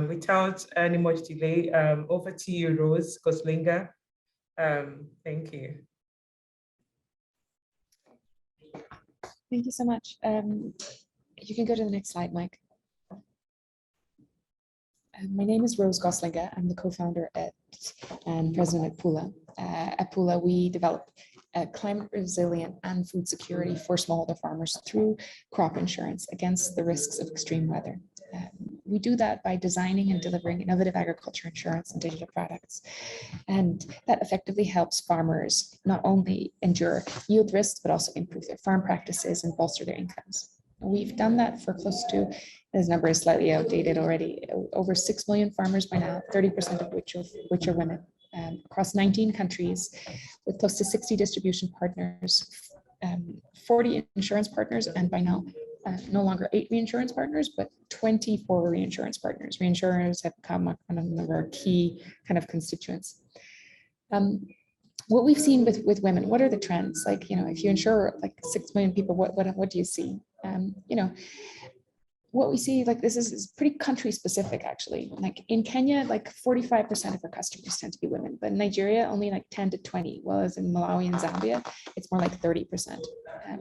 Speaker 1: Without any much delay, over to you, Rose Goslinga. Thank you.
Speaker 6: Thank you so much. You can go to the next slide, Mike. My name is Rose Goslinga. I'm the co-founder and president at Pula. At Pula, we develop climate resilient and food security for smallholder farmers through crop insurance against the risks of extreme weather. We do that by designing and delivering innovative agriculture insurance and digital products. And that effectively helps farmers not only endure yield risks, but also improve their farm practices and bolster their incomes. We've done that for close to, this number is slightly outdated already, over 6 million farmers by now, 30% of which are women, across 19 countries, with close to 60 distribution partners, 40 insurance partners, and by now, no longer 8 reinsurance partners, but 24 reinsurance partners. Reinsurers have become one of our key kind of constituents. What we've seen with women, what are the trends? Like, if you insure like 6 million people, what do you see? What we see, like, this is pretty country specific, actually. Like in Kenya, like 45% of our customers tend to be women, but in Nigeria, only like 10 to 20, whereas in Malawi and Zambia, it's more like 30%.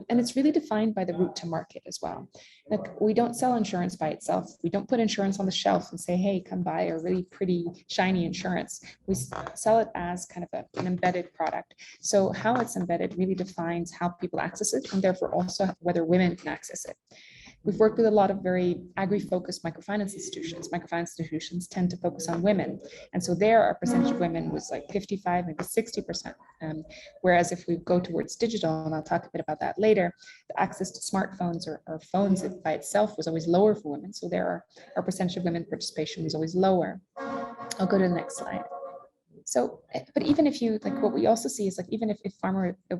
Speaker 6: And it's really defined by the route to market as well. Like, we don't sell insurance by itself. We don't put insurance on the shelf and say, hey, come buy a really pretty, shiny insurance. We sell it as kind of an embedded product. So how it's embedded really defines how people access it, and therefore also whether women can access it. We've worked with a lot of very agri-focused microfinance institutions. Microfinance institutions tend to focus on women. And so there, our percentage of women was like 55, maybe 60%. Whereas if we go towards digital, and I'll talk a bit about that later, the access to smartphones or phones by itself was always lower for women. So there, our percentage of women participation was always lower. I'll go to the next slide. So, but even if you, like, what we also see is, like, even if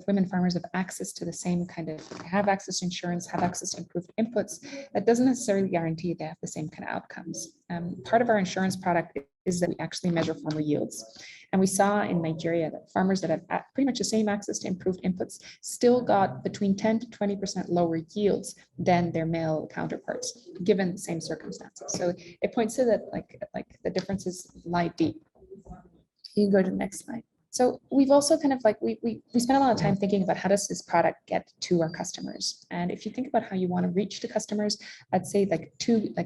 Speaker 6: women farmers have access to the same kind of, have access to insurance, have access to improved inputs, that doesn't necessarily guarantee they have the same kind of outcomes. Part of our insurance product is that we actually measure farmer yields. And we saw in Nigeria that farmers that have pretty much the same access to improved inputs still got between 10 to 20% lower yields than their male counterparts, given the same circumstances. So it points to that, like the differences lie deep. You can go to the next slide. So we've also kind of like, we spent a lot of time thinking about how does this product get to our customers? And if you think about how you want to reach the customers, I'd say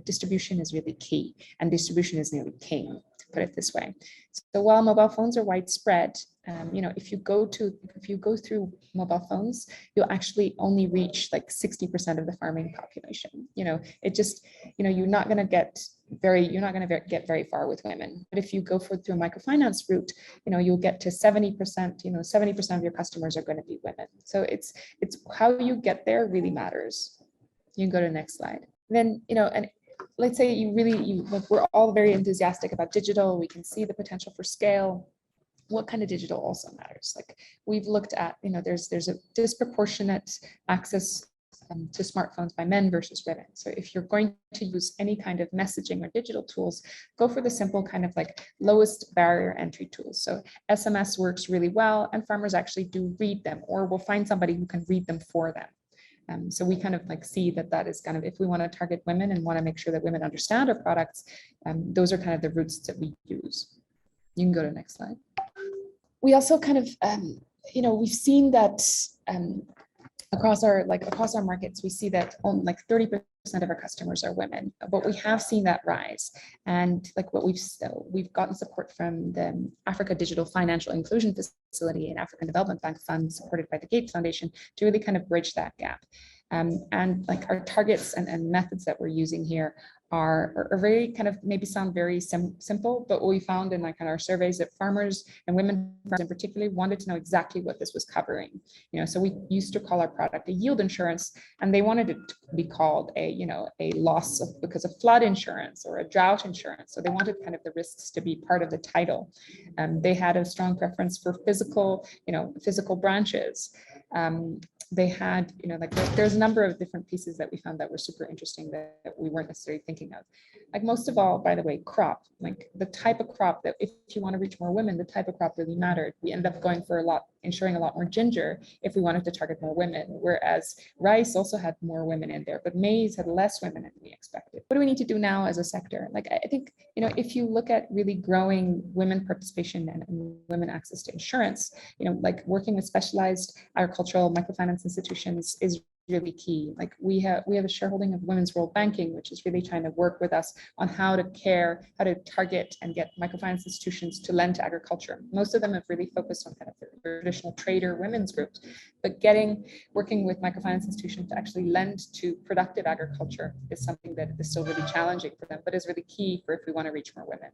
Speaker 6: distribution is really key, and distribution is nearly king. put it this way. So while mobile phones are widespread, if you go through mobile phones, you'll actually only reach like 60% of the farming population. It just, you're not going to get very far with women. But if you go through a microfinance route, you'll get to 70%. 70% of your customers are going to be women. So it's how you get there really matters. You can go to the next slide. Then, and let's say we're all very enthusiastic about digital. We can see the potential for scale. What kind of digital also matters? Like we've looked at, there's a disproportionate access to smartphones by men versus women. So if you're going to use any kind of messaging or digital tools, go for the simple kind of like lowest barrier entry tools. So SMS works really well, and farmers actually do read them, or will find somebody who can read them for them. So we kind of like see that is kind of, if we want to target women and want to make sure that women understand our products, those are kind of the routes that we use. You can go to the next slide. We also kind of, we've seen that across our markets, we see that only like 30% of our customers are women, but we have seen that rise. And like what we've gotten support from the Africa Digital Financial Inclusion Facility and African Development Bank Fund, supported by the Gates Foundation, to really kind of bridge that gap. And like our targets and methods that we're using here are very kind of maybe sound very simple, but what we found in like in our surveys that farmers and women in particular wanted to know exactly what this was covering. So we used to call our product a yield insurance, and they wanted it to be called a loss because of flood insurance or a drought insurance. So they wanted kind of the risks to be part of the title. They had a strong preference for physical branches. They had, there's a number of different pieces that we found that were super interesting that we weren't necessarily thinking of. Like most of all, by the way, crop, like the type of crop that if you want to reach more women, the type of crop really mattered. We ended up going for ensuring a lot more ginger if we wanted to target more women, whereas rice also had more women in there, but maize had less women than we expected. What do we need to do now as a sector? Like, I think, if you look at really growing women participation and women access to insurance, like working with specialized agricultural microfinance institutions is really key. Like we have a shareholding of Women's World Banking, which is really trying to work with us on how to target and get microfinance institutions to lend to agriculture. Most of them have really focused on kind of the traditional trader women's groups, but working with microfinance institutions to actually lend to productive agriculture is something that is still really challenging for them, but is really key for if we want to reach more women.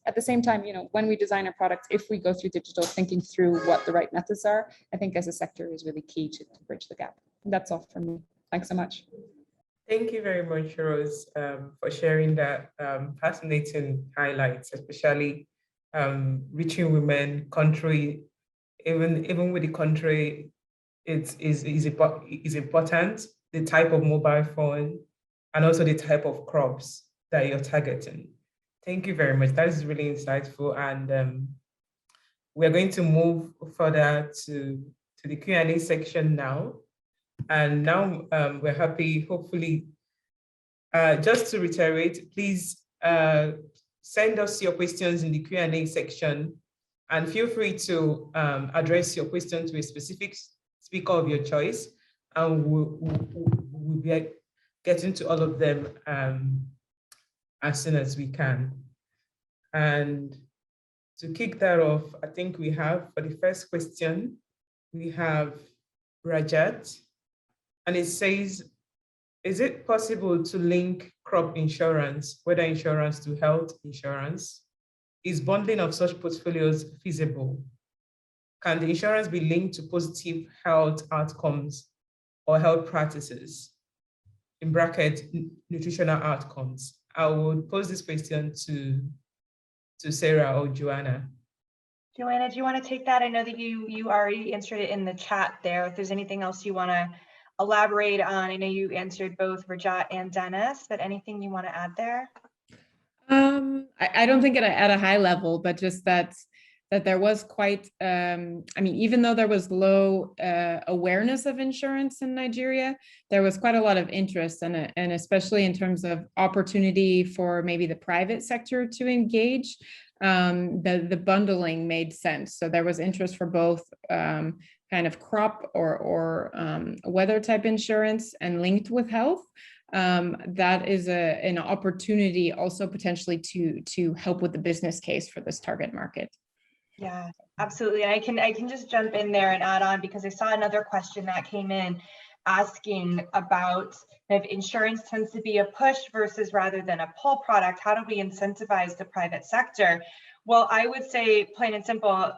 Speaker 6: At the same time, when we design our products, if we go through digital, thinking through what the right methods are, I think as a sector is really key to bridge the gap. And that's all from me. Thanks so much.
Speaker 1: Thank you very much, Rose, for sharing that fascinating highlights, especially reaching women, country, even with the country, is important, the type of mobile phone, and also the type of crops that you're targeting. Thank you very much. That is really insightful. And we're going to move further to the Q&A section now. And now we're happy, hopefully, just to reiterate, please send us your questions in the Q&A section, and feel free to address your question to a specific speaker of your choice, and we'll be getting to all of them as soon as we can. And to kick that off, I think we have, for the first question, we have Rajat, and it says, is it possible to link crop insurance, weather insurance, to health insurance? Is bundling of such portfolios feasible? Can the insurance be linked to positive health outcomes or health practices, in brackets, nutritional outcomes? I will pose this question to Sarah or Joanna.
Speaker 4: Joanna, do you want to take that? I know that you already answered it in the chat there. If there's anything else you want to elaborate on, I know you answered both Rajat and Dennis, but anything you want to add there?
Speaker 7: I don't think at a high level, but just that there was quite, even though there was low awareness of insurance in Nigeria, there was quite a lot of interest in it, and especially in terms of opportunity for maybe the private sector to engage. The bundling made sense. So there was interest for both kind of crop or weather type insurance and linked with health. that is an opportunity also potentially to help with the business case for this target market.
Speaker 4: Yeah, absolutely. And I can just jump in there and add on, because I saw another question that came in asking about if insurance tends to be a push versus rather than a pull product. How do we incentivize the private sector? Well, I would say plain and simple,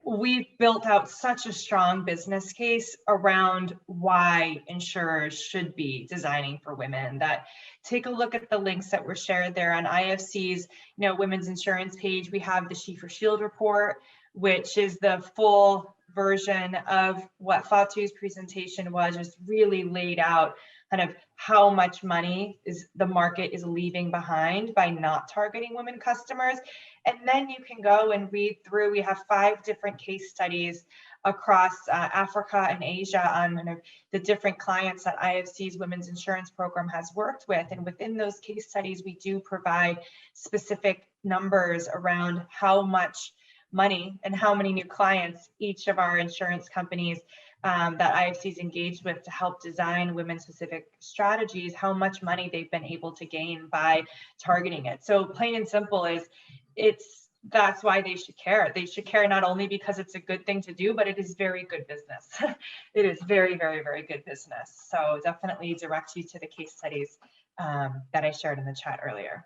Speaker 4: we've built out such a strong business case around why insurers should be designing for women, that take a look at the links that were shared there on IFC's women's insurance page. We have the She for Shield report, which is the full version of what Fatu's presentation was, just really laid out kind of how much money the market is leaving behind by not targeting women customers. And then you can go and read through. We have 5 different case studies across Africa and Asia on kind of the different clients that IFC's women's insurance program has worked with. And within those case studies, we do provide specific numbers around how much money and how many new clients each of our insurance companies that IFC's engaged with to help design women-specific strategies, how much money they've been able to gain by targeting it. So plain and simple is, that's why they should care. They should care not only because it's a good thing to do, but it is very good business. It is very, very, very good business. So definitely direct you to the case studies that I shared in the chat earlier.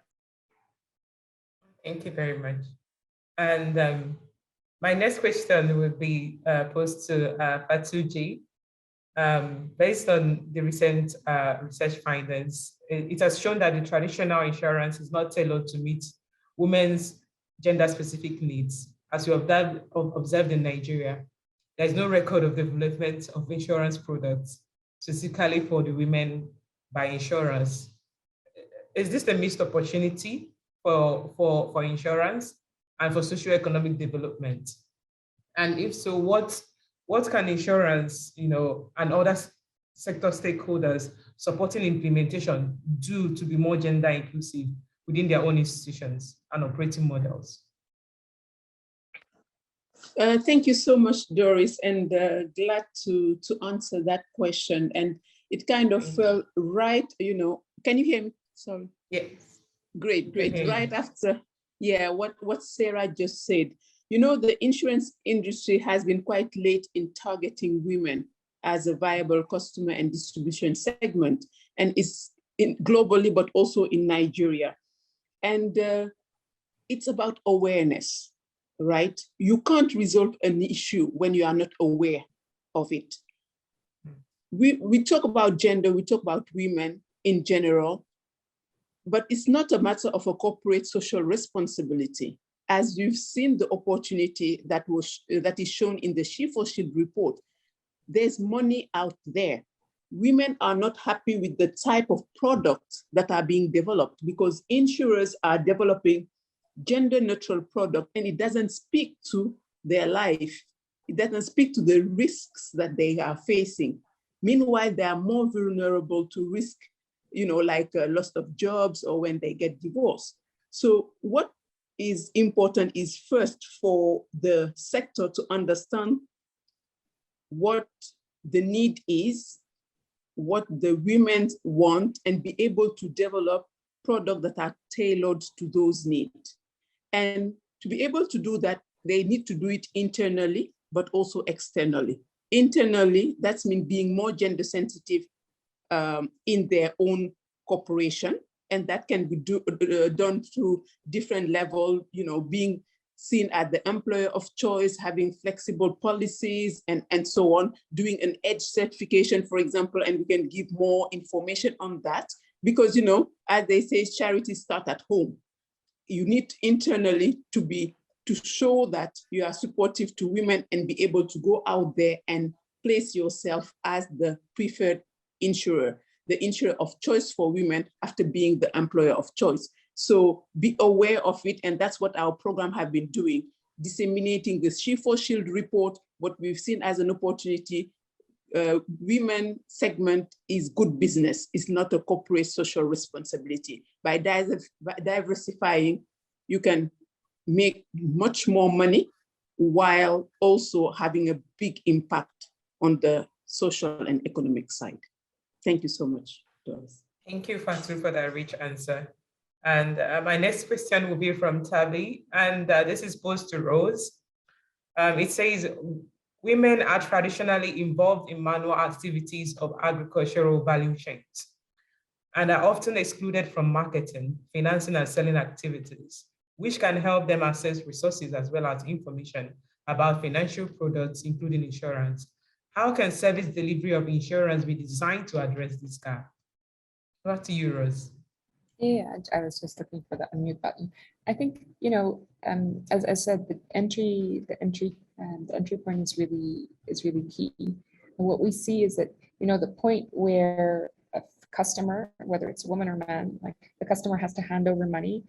Speaker 1: Thank you very much. And my next question will be posed to Fatu. Based on the recent research findings, it has shown that the traditional insurance is not tailored to meet women's gender-specific needs. As you have observed in Nigeria, there is no record of development of insurance products specifically for the women by insurance. Is this a missed opportunity for insurance and for socioeconomic development? And if so, what can insurance, and other sector stakeholders supporting implementation do to be more gender inclusive within their own institutions and operating models?
Speaker 3: Thank you so much, Doris, and glad to answer that question. And it kind of fell right, can you hear me? Sorry.
Speaker 1: Yes.
Speaker 3: Great. Right after, what Sarah just said. The insurance industry has been quite late in targeting women as a viable customer and distribution segment, and it's globally, but also in Nigeria. And it's about awareness, right? You can't resolve an issue when you are not aware of it. We talk about gender, we talk about women in general, but it's not a matter of a corporate social responsibility. As you've seen the opportunity that is shown in the She for Shield report, there's money out there. Women are not happy with the type of products that are being developed because insurers are developing gender neutral product and it doesn't speak to their life. It doesn't speak to the risks that they are facing. Meanwhile, they are more vulnerable to risk, like loss of jobs or when they get divorced. So what is important is first for the sector to understand what the need is, what the women want, and be able to develop products that are tailored to those needs. And to be able to do that, they need to do it internally, but also externally. Internally, that's mean being more gender sensitive in their own corporation. And that can be done through different levels, being seen as the employer of choice, having flexible policies and so on, doing an EDGE certification, for example, and we can give more information on that because, as they say, charity starts at home. You need internally to show that you are supportive to women and be able to go out there and place yourself as the preferred insurer, the insurer of choice for women after being the employer of choice. So be aware of it, and that's what our program have been doing, disseminating the She for Shield report. What we've seen as an opportunity, women segment is good business. It's not a corporate social responsibility. By diversifying, you can make much more money while also having a big impact on the social and economic side. Thank you so much, Doris.
Speaker 1: Thank you, Fatu, for that rich answer. And my next question will be from Tabi, and this is posed to Rose. It says, women are traditionally involved in manual activities of agricultural value chains and are often excluded from marketing, financing, and selling activities, which can help them access resources as well as information about financial products, including insurance. How can service delivery of insurance be designed to address this gap? Back to you, Rose.
Speaker 6: Yeah, I was just looking for the unmute button. I think, you know, as I said, the entry point is really key. And what we see is that, you know, the point where a customer, whether it's a woman or man, like the customer has to hand over money,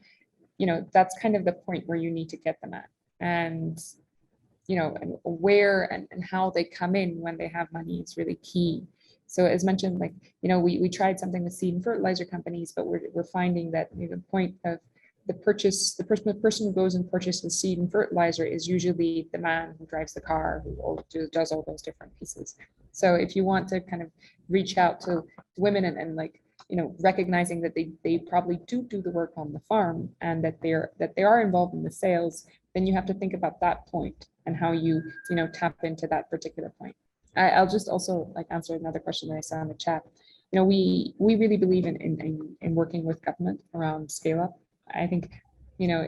Speaker 6: you know, that's kind of the point where you need to get them at. And, you know, and where and how they come in when they have money is really key. So as mentioned, like, you know, we tried something with seed and fertilizer companies, but we're finding that, you know, the point of the person who goes and purchases seed and fertilizer is usually the man who drives the car, who does all those different pieces. So if you want to kind of reach out to women and like, you know, recognizing that they probably do the work on the farm and that they are involved in the sales, then you have to think about that point and how you know, tap into that particular point. I'll just also like answer another question that I saw in the chat. You know, we really believe in working with government around scale up. I think, you know,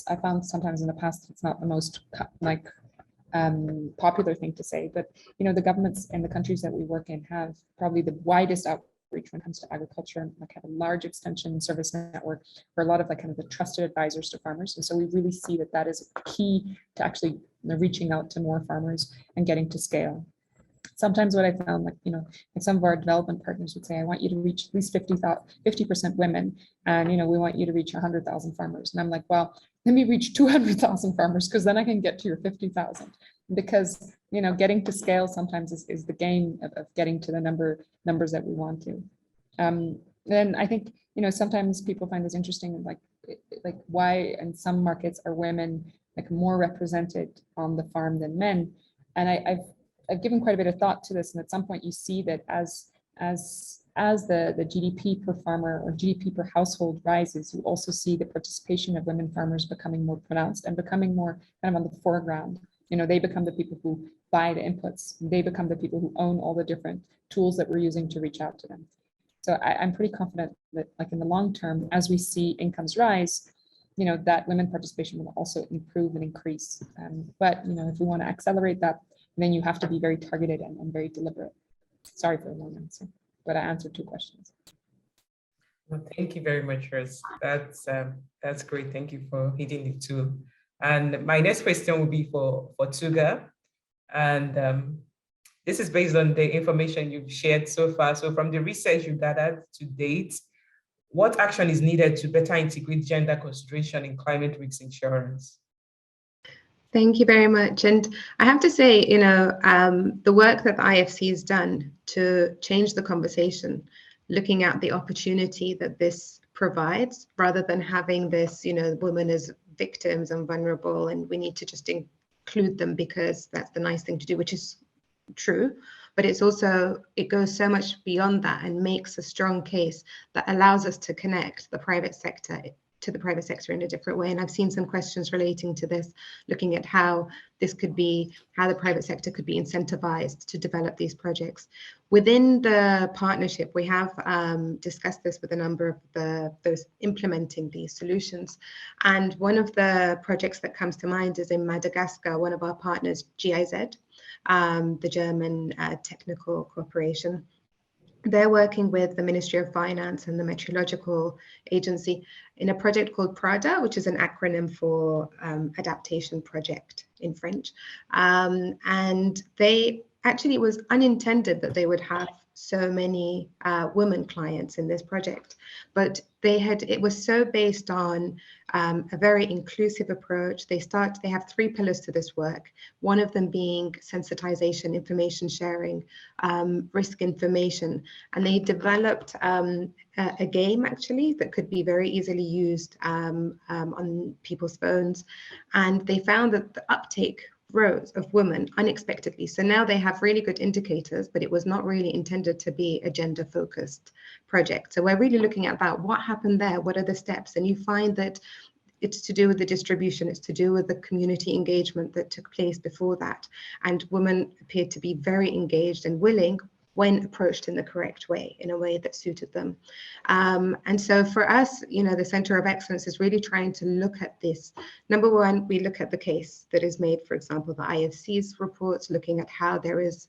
Speaker 6: I found sometimes in the past it's not the most like popular thing to say, but you know, the governments in the countries that we work in have probably the widest outreach when it comes to agriculture, and like have a large extension service network for a lot of like kind of the trusted advisors to farmers. And so we really see that is key to actually reaching out to more farmers and getting to scale. Sometimes what I found, like, you know, like some of our development partners would say, I want you to reach at least 50% women, and, you know, we want you to reach 100,000 farmers. And I'm like, well, let me reach 200,000 farmers, because then I can get to your 50,000. Because, you know, getting to scale sometimes is the game of getting to the numbers that we want to. Then I think, you know, sometimes people find this interesting, like why in some markets are women like more represented on the farm than men. And I've given quite a bit of thought to this, and at some point you see that as the GDP per farmer or GDP per household rises, you also see the participation of women farmers becoming more pronounced and becoming more kind of on the foreground. You know, they become the people who buy the inputs. They become the people who own all the different tools that we're using to reach out to them. So I'm pretty confident that, like, in the long term, as we see incomes rise, you know, that women participation will also improve and increase. But, you know, if we want to accelerate that, then you have to be very targeted and very deliberate. Sorry for the long answer, but I answered 2 questions.
Speaker 1: Well, thank you very much, Rose. That's great. Thank you for hitting the 2. And my next question will be for Tuggar. And this is based on the information you've shared so far. So from the research you gathered to date, what action is needed to better integrate gender consideration in climate risk insurance?
Speaker 5: Thank you very much. And I have to say, you know, the work that the IFC has done to change the conversation, looking at the opportunity that this provides, rather than having this, you know, women as victims and vulnerable, and we need to just include them because that's the nice thing to do, which is true. But it's also, it goes so much beyond that and makes a strong case that allows us to connect the private sector to the private sector in a different way. And I've seen some questions relating to this, looking at how this could be, how the private sector could be incentivized to develop these projects. Within the partnership, we have discussed this with a number of those implementing these solutions. And one of the projects that comes to mind is in Madagascar, one of our partners, GIZ, the German Technical Corporation. They're working with the Ministry of Finance and the Meteorological Agency in a project called PRADA, which is an acronym for Adaptation Project in French. And they actually, it was unintended that they would have so many women clients in this project, but it was so based on a very inclusive approach. They have 3 pillars to this work, one of them being sensitization, information sharing, risk information. And they developed a game actually that could be very easily used on people's phones. And they found that the uptake rows of women unexpectedly. So now they have really good indicators, but it was not really intended to be a gender focused project. So we're really looking at that. What happened there? What are the steps? And you find that it's to do with the distribution, it's to do with the community engagement that took place before that. And women appeared to be very engaged and willing when approached in the correct way, in a way that suited them. And so for us, the Center of Excellence is really trying to look at this. Number one, we look at the case that is made, for example, the IFC's reports, looking at how there is,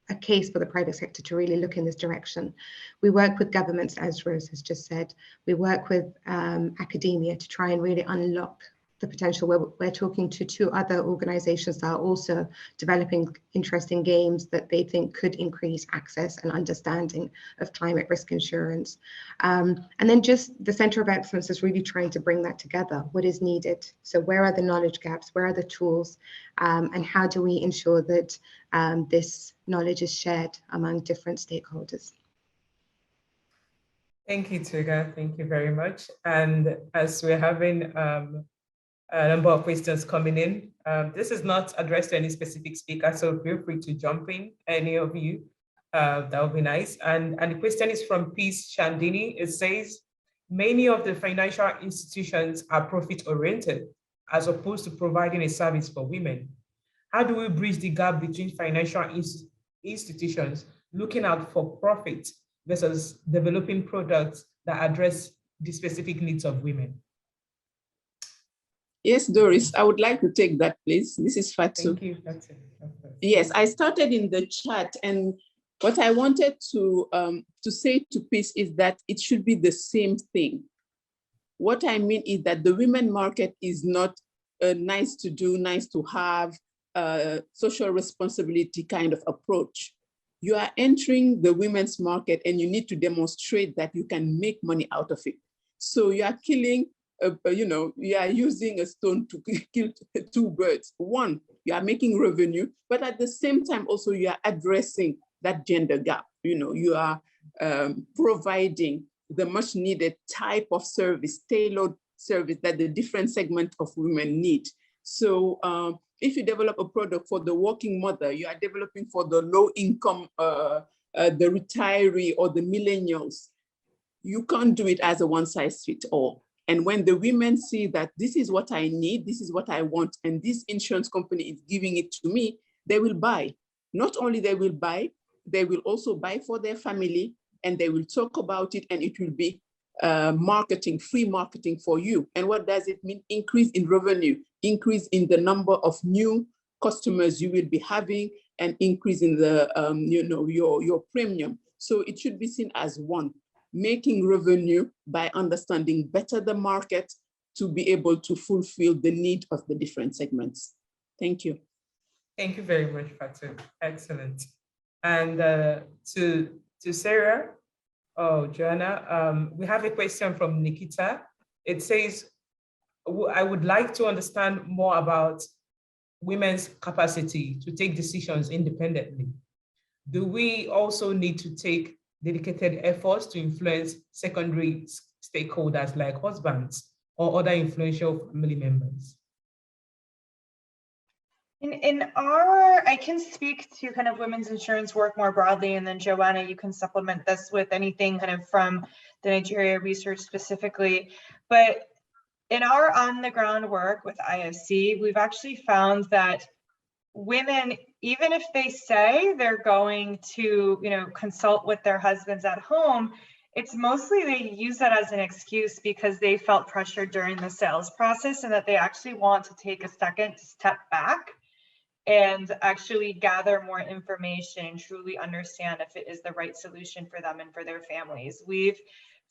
Speaker 5: a case for the private sector to really look in this direction. We work with governments, as Rose has just said. We work with academia to try and really unlock the potential. We're talking to 2 other organizations that are also developing interesting games that they think could increase access and understanding of climate risk insurance. And then just the Center of Excellence is really trying to bring that together. What is needed? So where are the knowledge gaps? Where are the tools? And how do we ensure that this knowledge is shared among different stakeholders?
Speaker 1: Thank you, Tugga. Thank you very much. And as we're having a number of questions coming in, this is not addressed to any specific speaker, so feel free to jump in, any of you. That would be nice. And the question is from Peace Chandini. It says, many of the financial institutions are profit-oriented as opposed to providing a service for women. How do we bridge the gap between financial institutions looking out for profit versus developing products that address the specific needs of women?
Speaker 3: Yes, Doris, I would like to take that, please. This is Fatu.
Speaker 1: Thank you. That's it.
Speaker 3: Yes, I started in the chat, and what I wanted to say to Peace is that it should be the same thing. What I mean is that the women market is not a nice to do, nice to have, social responsibility kind of approach. You are entering the women's market and you need to demonstrate that you can make money out of it. So you are killing, you are using a stone to kill 2 birds. One, you are making revenue, but at the same time also you are addressing that gender gap. You are providing the much needed type of service, tailored service that the different segments of women need. So if you develop a product for the working mother, you are developing for the low income, the retiree or the millennials. You can't do it as a one size fits all. And when the women see that this is what I need, this is what I want, and this insurance company is giving it to me, they will buy. Not only they will buy, they will also buy for their family, and they will talk about it, and it will be marketing, free marketing for you. And what does it mean? Increase in revenue, increase in the number of new customers you will be having, and increase in the your premium. So it should be seen as one, making revenue by understanding better the market to be able to fulfill the need of the different segments. Thank you.
Speaker 1: Thank you very much, Fatu. Excellent. And to Sarah, Joanna, we have a question from Nikita. It says, I would like to understand more about women's capacity to take decisions independently. Do we also need to take dedicated efforts to influence secondary stakeholders like husbands or other influential family members?
Speaker 4: I can speak to kind of women's insurance work more broadly, and then Joanna, you can supplement this with anything kind of from the Nigeria research specifically. But in our on the ground work with IFC, we've actually found that women, even if they say they're going to, consult with their husbands at home, it's mostly they use that as an excuse because they felt pressured during the sales process, and that they actually want to take a second step back and actually gather more information and truly understand if it is the right solution for them and for their families. We've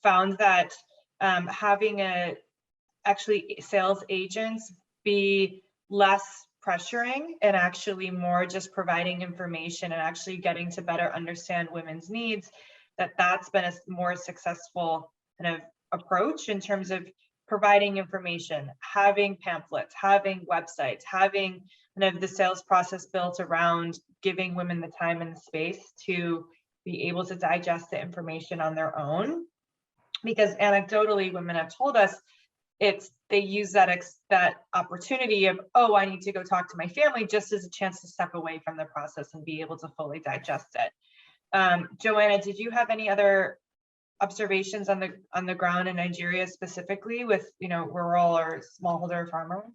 Speaker 4: found that having actually sales agents be less pressuring and actually more just providing information and actually getting to better understand women's needs, that's been a more successful kind of approach in terms of providing information, having pamphlets, having websites, having kind of the sales process built around giving women the time and the space to be able to digest the information on their own. Because anecdotally, women have told us they use that opportunity of, oh, I need to go talk to my family, just as a chance to step away from the process and be able to fully digest it. Joanna, did you have any other observations on the ground in Nigeria, specifically with, you know, rural or smallholder farmers?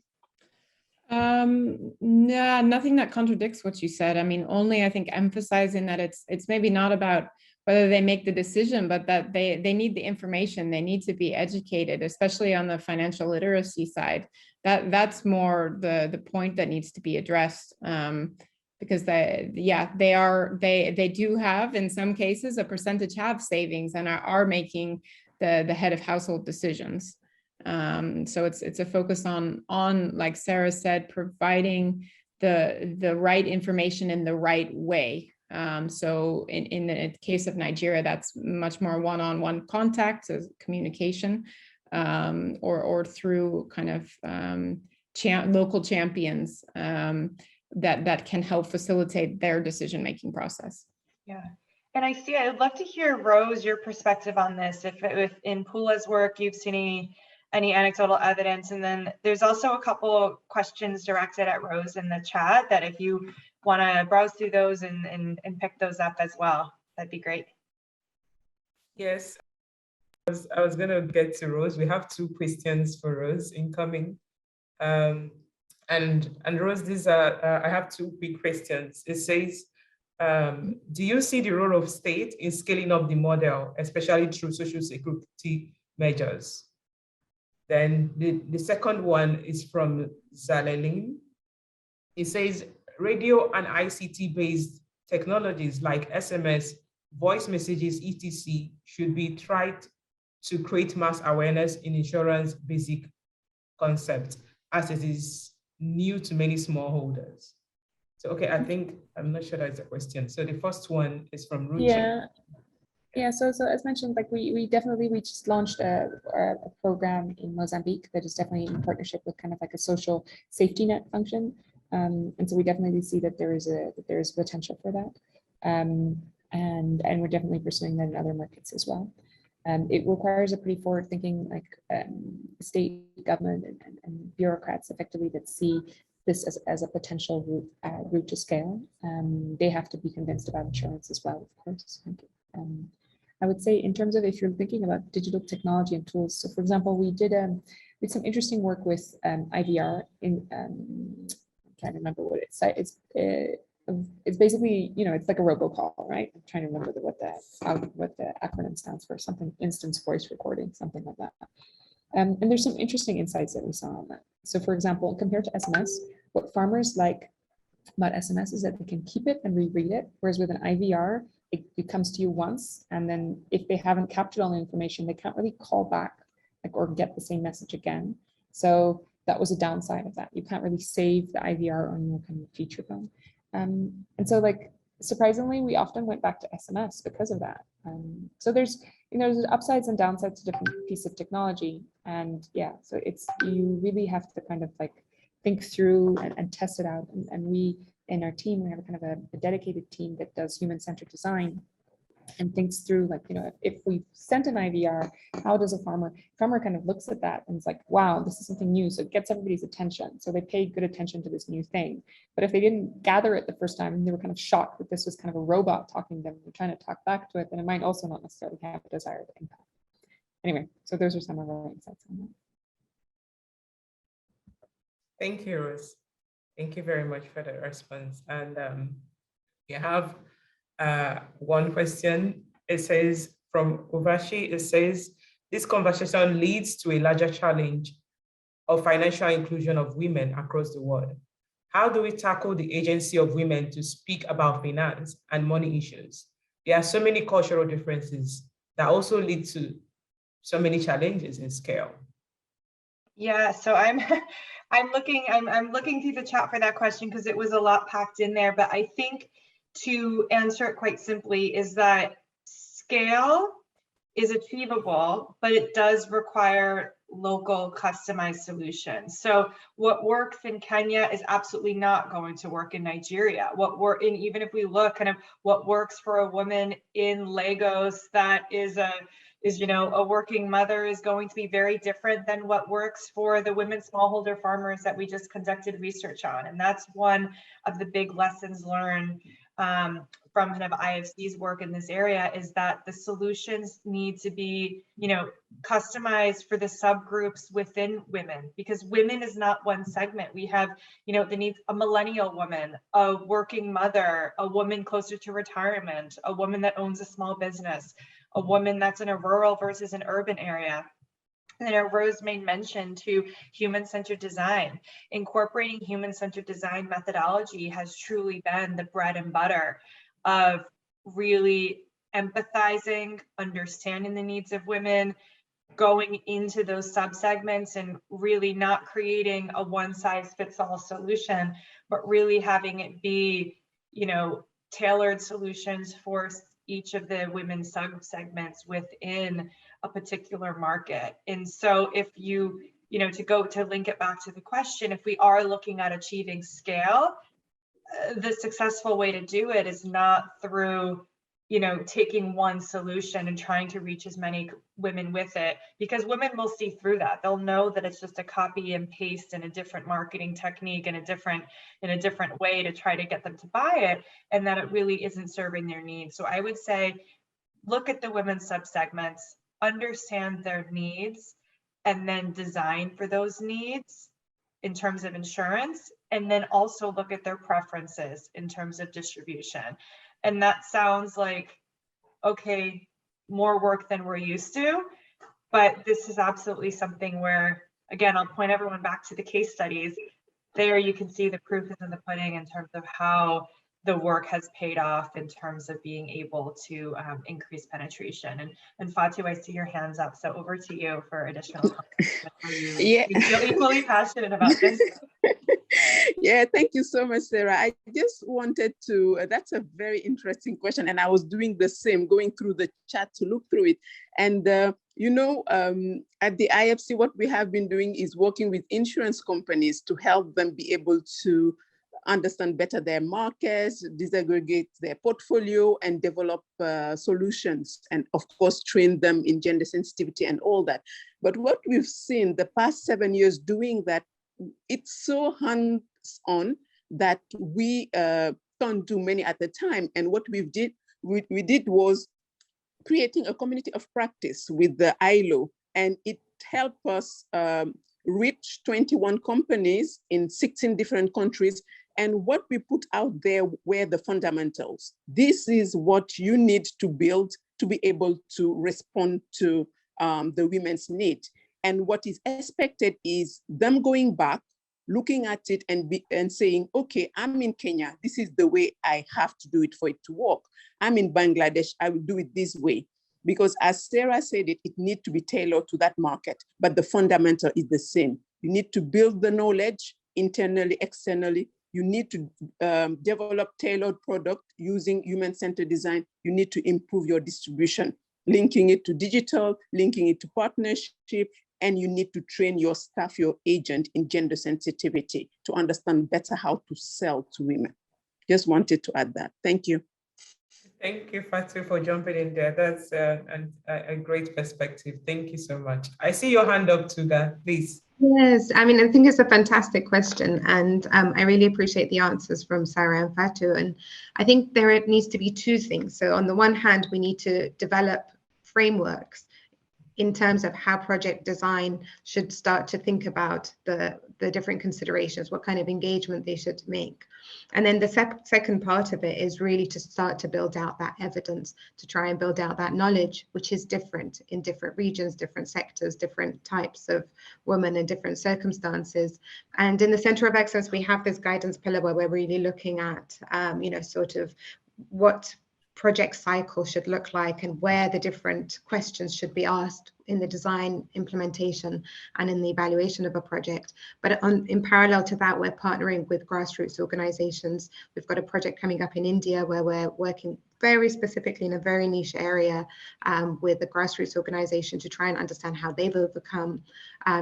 Speaker 7: No, nothing that contradicts what you said. I mean, only I think emphasizing that it's maybe not about whether they make the decision, but that they need the information, they need to be educated, especially on the financial literacy side. That's more the point that needs to be addressed. Because they do have, in some cases, a percentage have savings and are making the head of household decisions. So it's a focus on, like Sarah said, providing the right information in the right way. So in the case of Nigeria, that's much more one-on-one contact, so communication, or through kind of local champions that can help facilitate their decision-making process.
Speaker 4: Yeah, and I'd love to hear, Rose, your perspective on this. If in Pula's work you've seen any anecdotal evidence, and then there's also a couple of questions directed at Rose in the chat that if you want to browse through those and pick those up as well, that'd be great.
Speaker 1: Yes, I was going to get to Rose. We have 2 questions for Rose incoming. And Rose, these are, I have 2 quick questions. It says, do you see the role of state in scaling up the model, especially through social security measures? Then the second one is from Zalelin. It says, radio and ICT-based technologies like SMS, voice messages, etc. should be tried to create mass awareness in insurance basic concept, as it is new to many smallholders. So, okay, I'm not sure that's a question. So the first one is from Ruchi.
Speaker 6: Yeah, so as mentioned, like we just launched a program in Mozambique that is definitely in partnership with kind of like a social safety net function. And so we definitely see that there is potential for that. And we're definitely pursuing that in other markets as well. It requires a pretty forward-thinking, like state government and bureaucrats effectively that see this as a potential route to scale. They have to be convinced about insurance as well, of course. I would say in terms of if you're thinking about digital technology and tools, so for example, we did some interesting work with IVR in, I'm trying to remember what it's basically, you know, it's like a robocall, right? I'm trying to remember what the acronym stands for, something instance voice recording, something like that. And there's some interesting insights that we saw on that. So for example, compared to SMS, what farmers like about SMS is that they can keep it and reread it, whereas with an IVR, it comes to you once, and then if they haven't captured all the information, they can't really call back or get the same message again. So that was a downside of that. You can't really save the IVR on your kind of feature phone. And so like, surprisingly, we often went back to SMS because of that. So there's upsides and downsides to different pieces of technology. And yeah, so you really have to kind of like think through and test it out. And we, in our team, we have a kind of a dedicated team that does human-centered design and thinks through, like, you know, if we sent an IVR, how does a farmer kind of looks at that and it's like, wow, this is something new. So it gets everybody's attention. So they pay good attention to this new thing. But if they didn't gather it the first time and they were kind of shocked that this was kind of a robot talking to them, they're trying to talk back to it, then it might also not necessarily have a desired impact. Anyway, so those are some of our insights on that.
Speaker 1: Thank you, Rose. Thank you very much for the response. And you have one question. It says from Uvashi, it says, this conversation leads to a larger challenge of financial inclusion of women across the world. How do we tackle the agency of women to speak about finance and money issues? There are so many cultural differences that also lead to so many challenges in scale.
Speaker 4: Yeah, so I'm looking through the chat for that question because it was a lot packed in there, but I think to answer it quite simply is that scale is achievable, but it does require local customized solutions. So what works in Kenya is absolutely not going to work in Nigeria. Even if we look kind of what works for a woman in Lagos that is a working mother is going to be very different than what works for the women smallholder farmers that we just conducted research on. And that's one of the big lessons learned from kind of IFC's work in this area, is that the solutions need to be, customized for the subgroups within women, because women is not one segment. We have, the needs, a millennial woman, a working mother, a woman closer to retirement, a woman that owns a small business, a woman that's in a rural versus an urban area. And Rose made mention to human-centered design. Incorporating human-centered design methodology has truly been the bread and butter of really empathizing, understanding the needs of women, going into those subsegments, and really not creating a one-size-fits-all solution, but really having it be, tailored solutions for each of the women's subsegments within a particular market. And so if you, to link it back to the question, if we are looking at achieving scale, the successful way to do it is not through, taking one solution and trying to reach as many women with it, because women will see through that. They'll know that it's just a copy and paste in a different marketing technique and in a different way to try to get them to buy it, and that it really isn't serving their needs. So I would say, look at the women's subsegments, understand their needs, and then design for those needs in terms of insurance, and then also look at their preferences in terms of distribution. And that sounds like, okay, more work than we're used to, but this is absolutely something where, again, I'll point everyone back to the case studies. There you can see the proof is in the pudding in terms of how the work has paid off in terms of being able to increase penetration. And Fatu, I see your hands up, so over to you for additional comments. You feel equally passionate about this?
Speaker 3: Yeah, thank you so much, Sarah. I just wanted to, that's a very interesting question. And I was doing the same, going through the chat to look through it. And, at the IFC, what we have been doing is working with insurance companies to help them be able to understand better their markets, disaggregate their portfolio, and develop solutions, and of course, train them in gender sensitivity and all that. But what we've seen the past 7 years doing that, it's so hands-on that we can't do many at the time. And what we did was creating a community of practice with the ILO, and it helped us reach 21 companies in 16 different countries. And what we put out there were the fundamentals. This is what you need to build to be able to respond to the women's need. And what is expected is them going back, looking at it and saying, okay, I'm in Kenya. This is the way I have to do it for it to work. I'm in Bangladesh. I will do it this way. Because as Sarah said, it needs to be tailored to that market, but the fundamental is the same. You need to build the knowledge internally, externally. You need to develop tailored product using human-centered design. You need to improve your distribution, linking it to digital, linking it to partnership, and you need to train your staff, your agent in gender sensitivity to understand better how to sell to women. Just wanted to add that. Thank you.
Speaker 1: Thank you, Fatu, for jumping in there. That's a great perspective. Thank you so much. I see your hand up, Tuga, please.
Speaker 5: Yes, I mean, I think it's a fantastic question, and I really appreciate the answers from Sarah and Fatu. And I think there needs to be two things. So on the one hand, we need to develop frameworks in terms of how project design should start to think about the different considerations, what kind of engagement they should make. And then the second part of it is really to start to build out that evidence, to try and build out that knowledge, which is different in different regions, different sectors, different types of women in different circumstances. And in the Center of Excellence, we have this guidance pillar where we're really looking at, sort of what project cycle should look like and where the different questions should be asked in the design, implementation, and in the evaluation of a project. But in parallel to that, we're partnering with grassroots organizations. We've got a project coming up in India where we're working very specifically in a very niche area with a grassroots organization to try and understand how they've overcome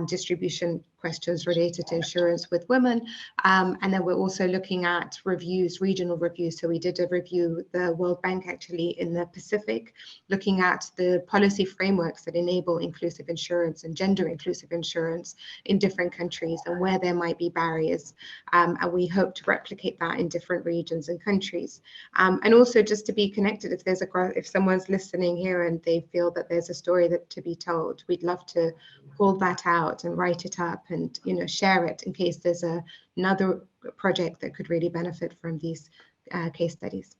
Speaker 5: distribution questions related to insurance with women. And then we're also looking at reviews, regional reviews. So we did a review, the World Bank actually in the Pacific, looking at the policy frameworks that enable inclusive insurance and gender inclusive insurance in different countries and where there might be barriers. And we hope to replicate that in different regions and countries. And also just to be connected, if someone's listening here and they feel that there's a story that to be told, we'd love to hold that out and write it up and share it in case there's another project that could really benefit from these case studies.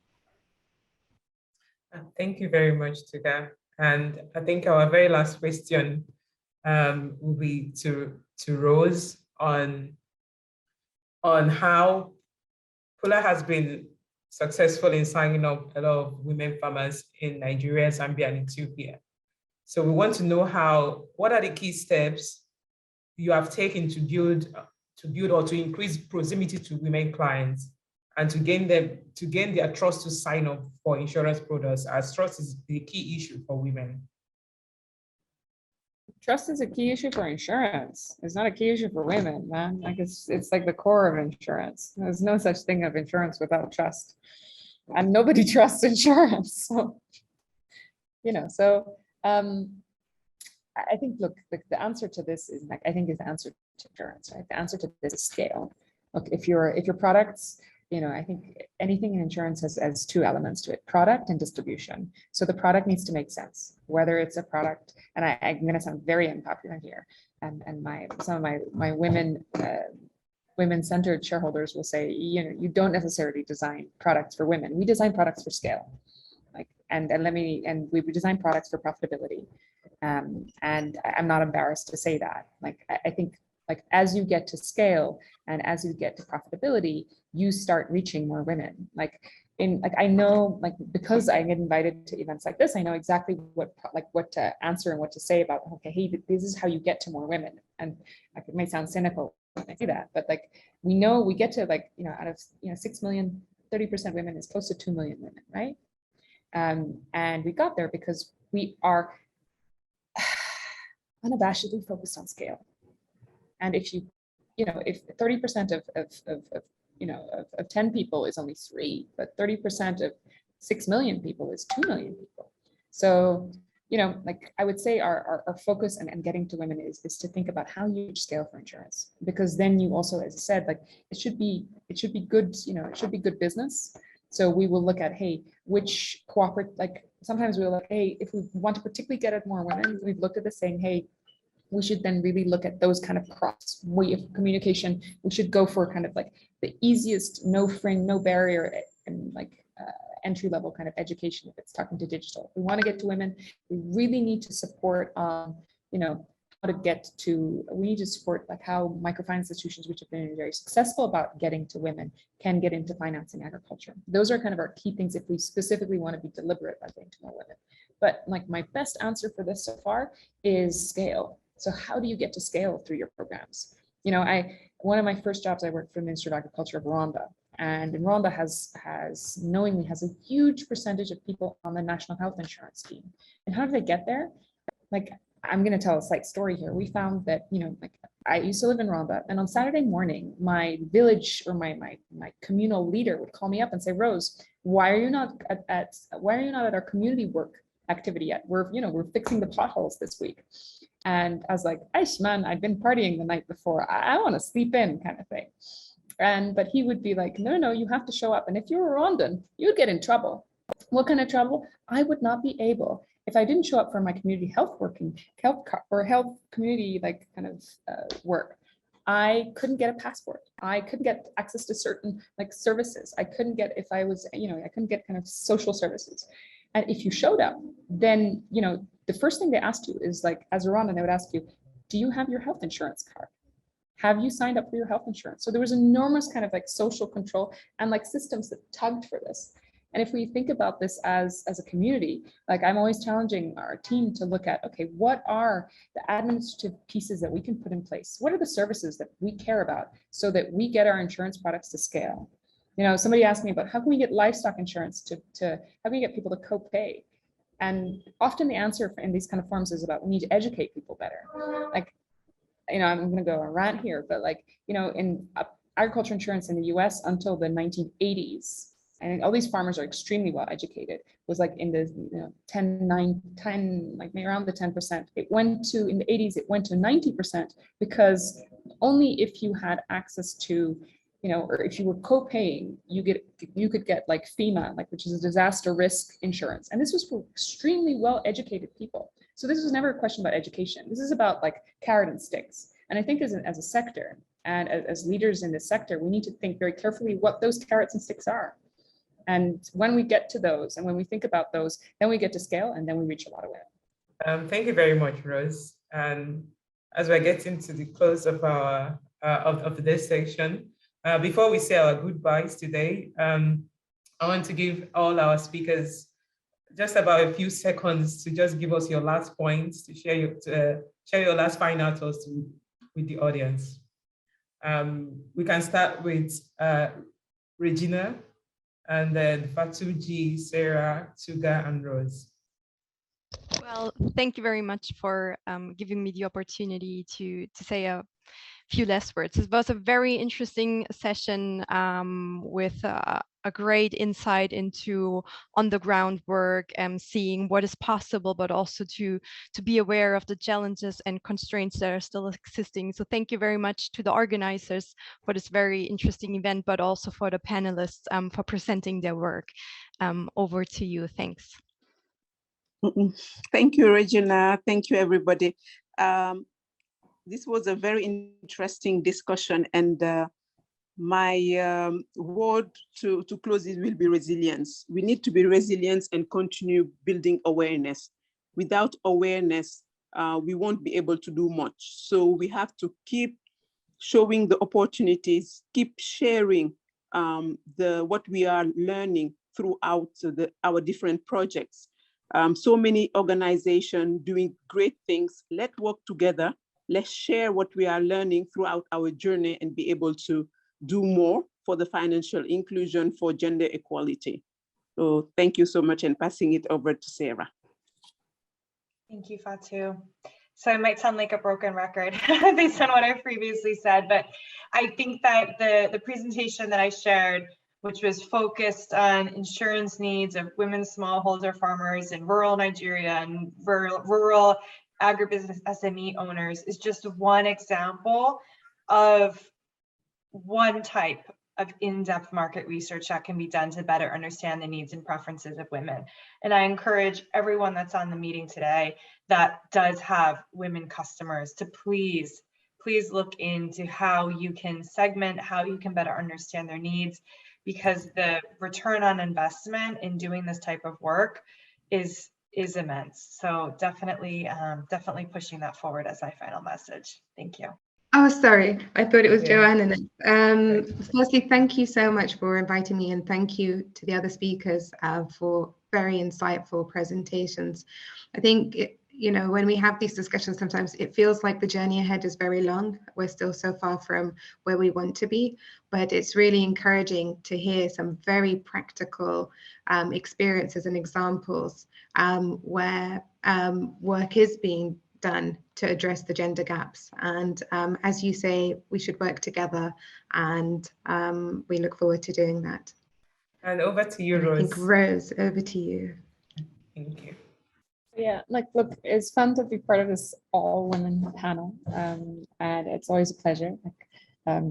Speaker 1: Thank you very much, Tuga. And I think our very last question will be to Rose on how Pula has been successful in signing up a lot of women farmers in Nigeria, Zambia, and Ethiopia. So we want to know what are the key steps you have taken to build or to increase proximity to women clients and to gain their trust to sign up for insurance products, as trust is the key issue for women.
Speaker 7: Trust is a key issue for insurance. It's not a key issue for women, man. Like it's like the core of insurance. There's no such thing of insurance without trust, and nobody trusts insurance. So, I think, look, the answer to this is the answer to insurance, right? The answer to this is scale. Look, if your products, I think anything in insurance has two elements to it: product and distribution. So the product needs to make sense, whether it's a product, and I'm going to sound very unpopular here, and some of my women-centered shareholders will say, you don't necessarily design products for women. We design products for scale, and we design products for profitability. And I'm not embarrassed to say that. I think as you get to scale and as you get to profitability, you start reaching more women. I know, because I get invited to events like this, I know exactly what to answer and what to say about, okay, hey, this is how you get to more women. And it may sound cynical when I say that, but we know we get to out of 6 million, 30% women is close to 2 million women, right? And we got there because we are unabashedly focused on scale. And if if 30% of 10 people is only 3, but 30% of 6 million people is 2 million people. So, I would say our focus and getting to women is to think about how you scale for insurance, because then you also, as I said, it should be good, it should be good business. So we will look at, hey, which sometimes we'll look, hey, if we want to particularly get at more women, we've looked at this saying, hey, we should then really look at those kind of cross way of communication. We should go for kind of the easiest, no fringe, no barrier, and entry level kind of education if it's talking to digital. If we want to get to women, we really need to support we need to support how microfinance institutions, which have been very successful about getting to women, can get into financing agriculture. Those are kind of our key things if we specifically want to be deliberate about getting to more women. But my best answer for this so far is scale. So how do you get to scale through your programs? One of my first jobs, I worked for the Ministry of Agriculture of Rwanda, and Rwanda knowingly has a huge percentage of people on the National Health Insurance Scheme. And how did they get there? I'm going to tell a slight story here. We found that, I used to live in Rwanda, and on Saturday morning, my village or my communal leader would call me up and say, Rose, why are you not at our community work activity yet? We're fixing the potholes this week. And I was like, Aish, man, I've been partying the night before. I want to sleep in, kind of thing. But he would be like, no, you have to show up. And if you're a Rwandan, you'd get in trouble. What kind of trouble? I would not be able, if I didn't show up for my community health community work, I couldn't get a passport. I couldn't get access to certain services. I couldn't get, if I was, I couldn't get kind of social services. And if you showed up, then, the first thing they asked you is as a Rwandan, they would ask you, do you have your health insurance card? Have you signed up for your health insurance? So there was enormous kind of social control and systems that tugged for this. And if we think about this as a community, I'm always challenging our team to look at, okay, what are the administrative pieces that we can put in place? What are the services that we care about so that we get our insurance products to scale?
Speaker 6: You know, somebody asked me about how can we get livestock insurance how can we get people to co-pay? And often the answer in these kind of forums is about we need to educate people better. Like, you know, I'm going to go a rant here, but like, you know, in agriculture insurance in the US until the 1980s, and all these farmers are extremely well educated, was like in the 10, like maybe around the 10%. It went to, in the 80s, it went to 90% because only if you had access to, you know, or if you were co-paying, you could get like FEMA, like, which is a disaster risk insurance. And this was for extremely well educated people. So this was never a question about education. This is about like carrot and sticks. And I think as a sector and as leaders in this sector, we need to think very carefully what those carrots and sticks are. And when we get to those and when we think about those, then we get to scale and then we reach a lot of women.
Speaker 1: Thank you very much, Rose. And as we're getting to the close of our of this section, before we say our goodbyes today, I want to give all our speakers just about a few seconds to just give us your last points, to share your last final thoughts with the audience. We can start with Regina, and then Fatuji, Sarah, Tuga, and Rose.
Speaker 2: Well, thank you very much for giving me the opportunity to say a few last words. It was a very interesting session with a great insight into on-the-ground work and seeing what is possible, but also to be aware of the challenges and constraints that are still existing. So thank you very much to the organizers for this very interesting event, but also for the panelists for presenting their work. Over to you. Thanks.
Speaker 3: Thank you, Regina. Thank you, everybody. This was a very interesting discussion, and my word to close it will be resilience. We need to be resilient and continue building awareness. Without awareness, we won't be able to do much. So we have to keep showing the opportunities, keep sharing what we are learning throughout our different projects. So many organizations doing great things. Let's work together. Let's share what we are learning throughout our journey and be able to do more for the financial inclusion, for gender equality. So thank you so much, and passing it over to Sarah.
Speaker 4: Thank you, Fatou. So it might sound like a broken record based on what I've previously said, but I think that the presentation that I shared, which was focused on insurance needs of women smallholder farmers in rural Nigeria and rural agribusiness SME owners, is just one example of one type of in-depth market research that can be done to better understand the needs and preferences of women. And I encourage everyone that's on the meeting today that does have women customers to please look into how you can segment, how you can better understand their needs, because the return on investment in doing this type of work is immense. So definitely pushing that forward as my final message. Thank you.
Speaker 5: Oh, sorry. I thought it was Joanna. Firstly, thank you so much for inviting me, and thank you to the other speakers for very insightful presentations. I think, when we have these discussions, sometimes it feels like the journey ahead is very long. We're still so far from where we want to be, but it's really encouraging to hear some very practical experiences and examples where work is being done to address the gender gaps. And as you say, we should work together, and we look forward to doing that.
Speaker 1: And over to you, Rose.
Speaker 5: I think, Rose, over to you.
Speaker 1: Thank you.
Speaker 6: Yeah, look, it's fun to be part of this all-women panel, and it's always a pleasure.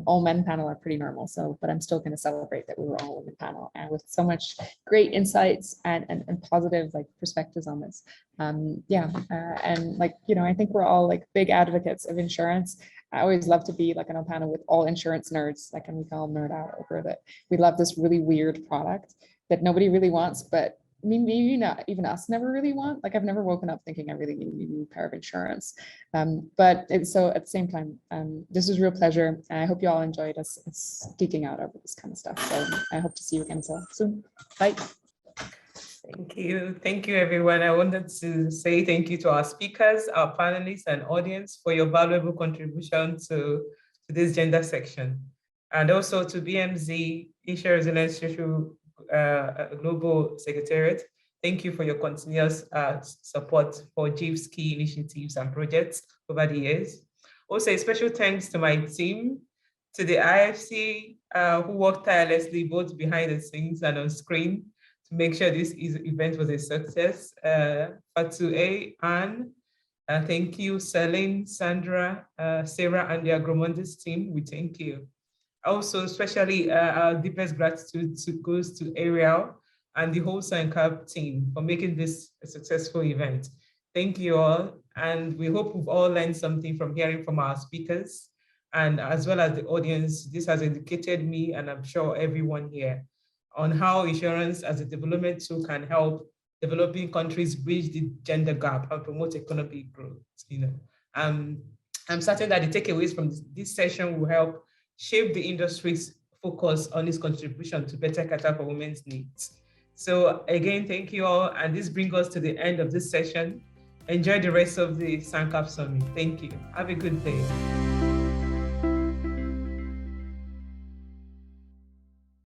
Speaker 6: All men panel are pretty normal, but I'm still going to celebrate that we were all women panel, and with so much great insights and positive perspectives on this. And I think we're all big advocates of insurance. I always love to be on a panel with all insurance nerds, and we can all nerd out over it. We love this really weird product that nobody really wants, but maybe not even us never really want. I've never woken up thinking I really need a new pair of insurance. So at the same time, this was a real pleasure. And I hope you all enjoyed us geeking out over this kind of stuff. So I hope to see you again soon. Bye.
Speaker 1: Thank you. Thank you, everyone. I wanted to say thank you to our speakers, our panelists, and audience for your valuable contribution to this gender section. and also to BMZ, Asia Resilience Global Secretariat. Thank you for your continuous support for GIF's key initiatives and projects over the years. Also, a special thanks to my team, to the IFC who worked tirelessly both behind the scenes and on screen to make sure this event was a success. Fatu A, Anne, thank you, Celine, Sandra, Sarah, and the Agromondis team, we thank you. Also, especially our deepest gratitude goes to Ariel and the whole SANCAP team for making this a successful event. Thank you all, and we hope we've all learned something from hearing from our speakers, and as well as the audience. This has educated me, and I'm sure everyone here, on how insurance as a development tool can help developing countries bridge the gender gap and promote economic growth. I'm certain that the takeaways from this session will help shape the industry's focus on its contribution to better cater for women's needs. So again, thank you all. And this brings us to the end of this session. Enjoy the rest of the SANCAP Summit. Thank you. Have a good day.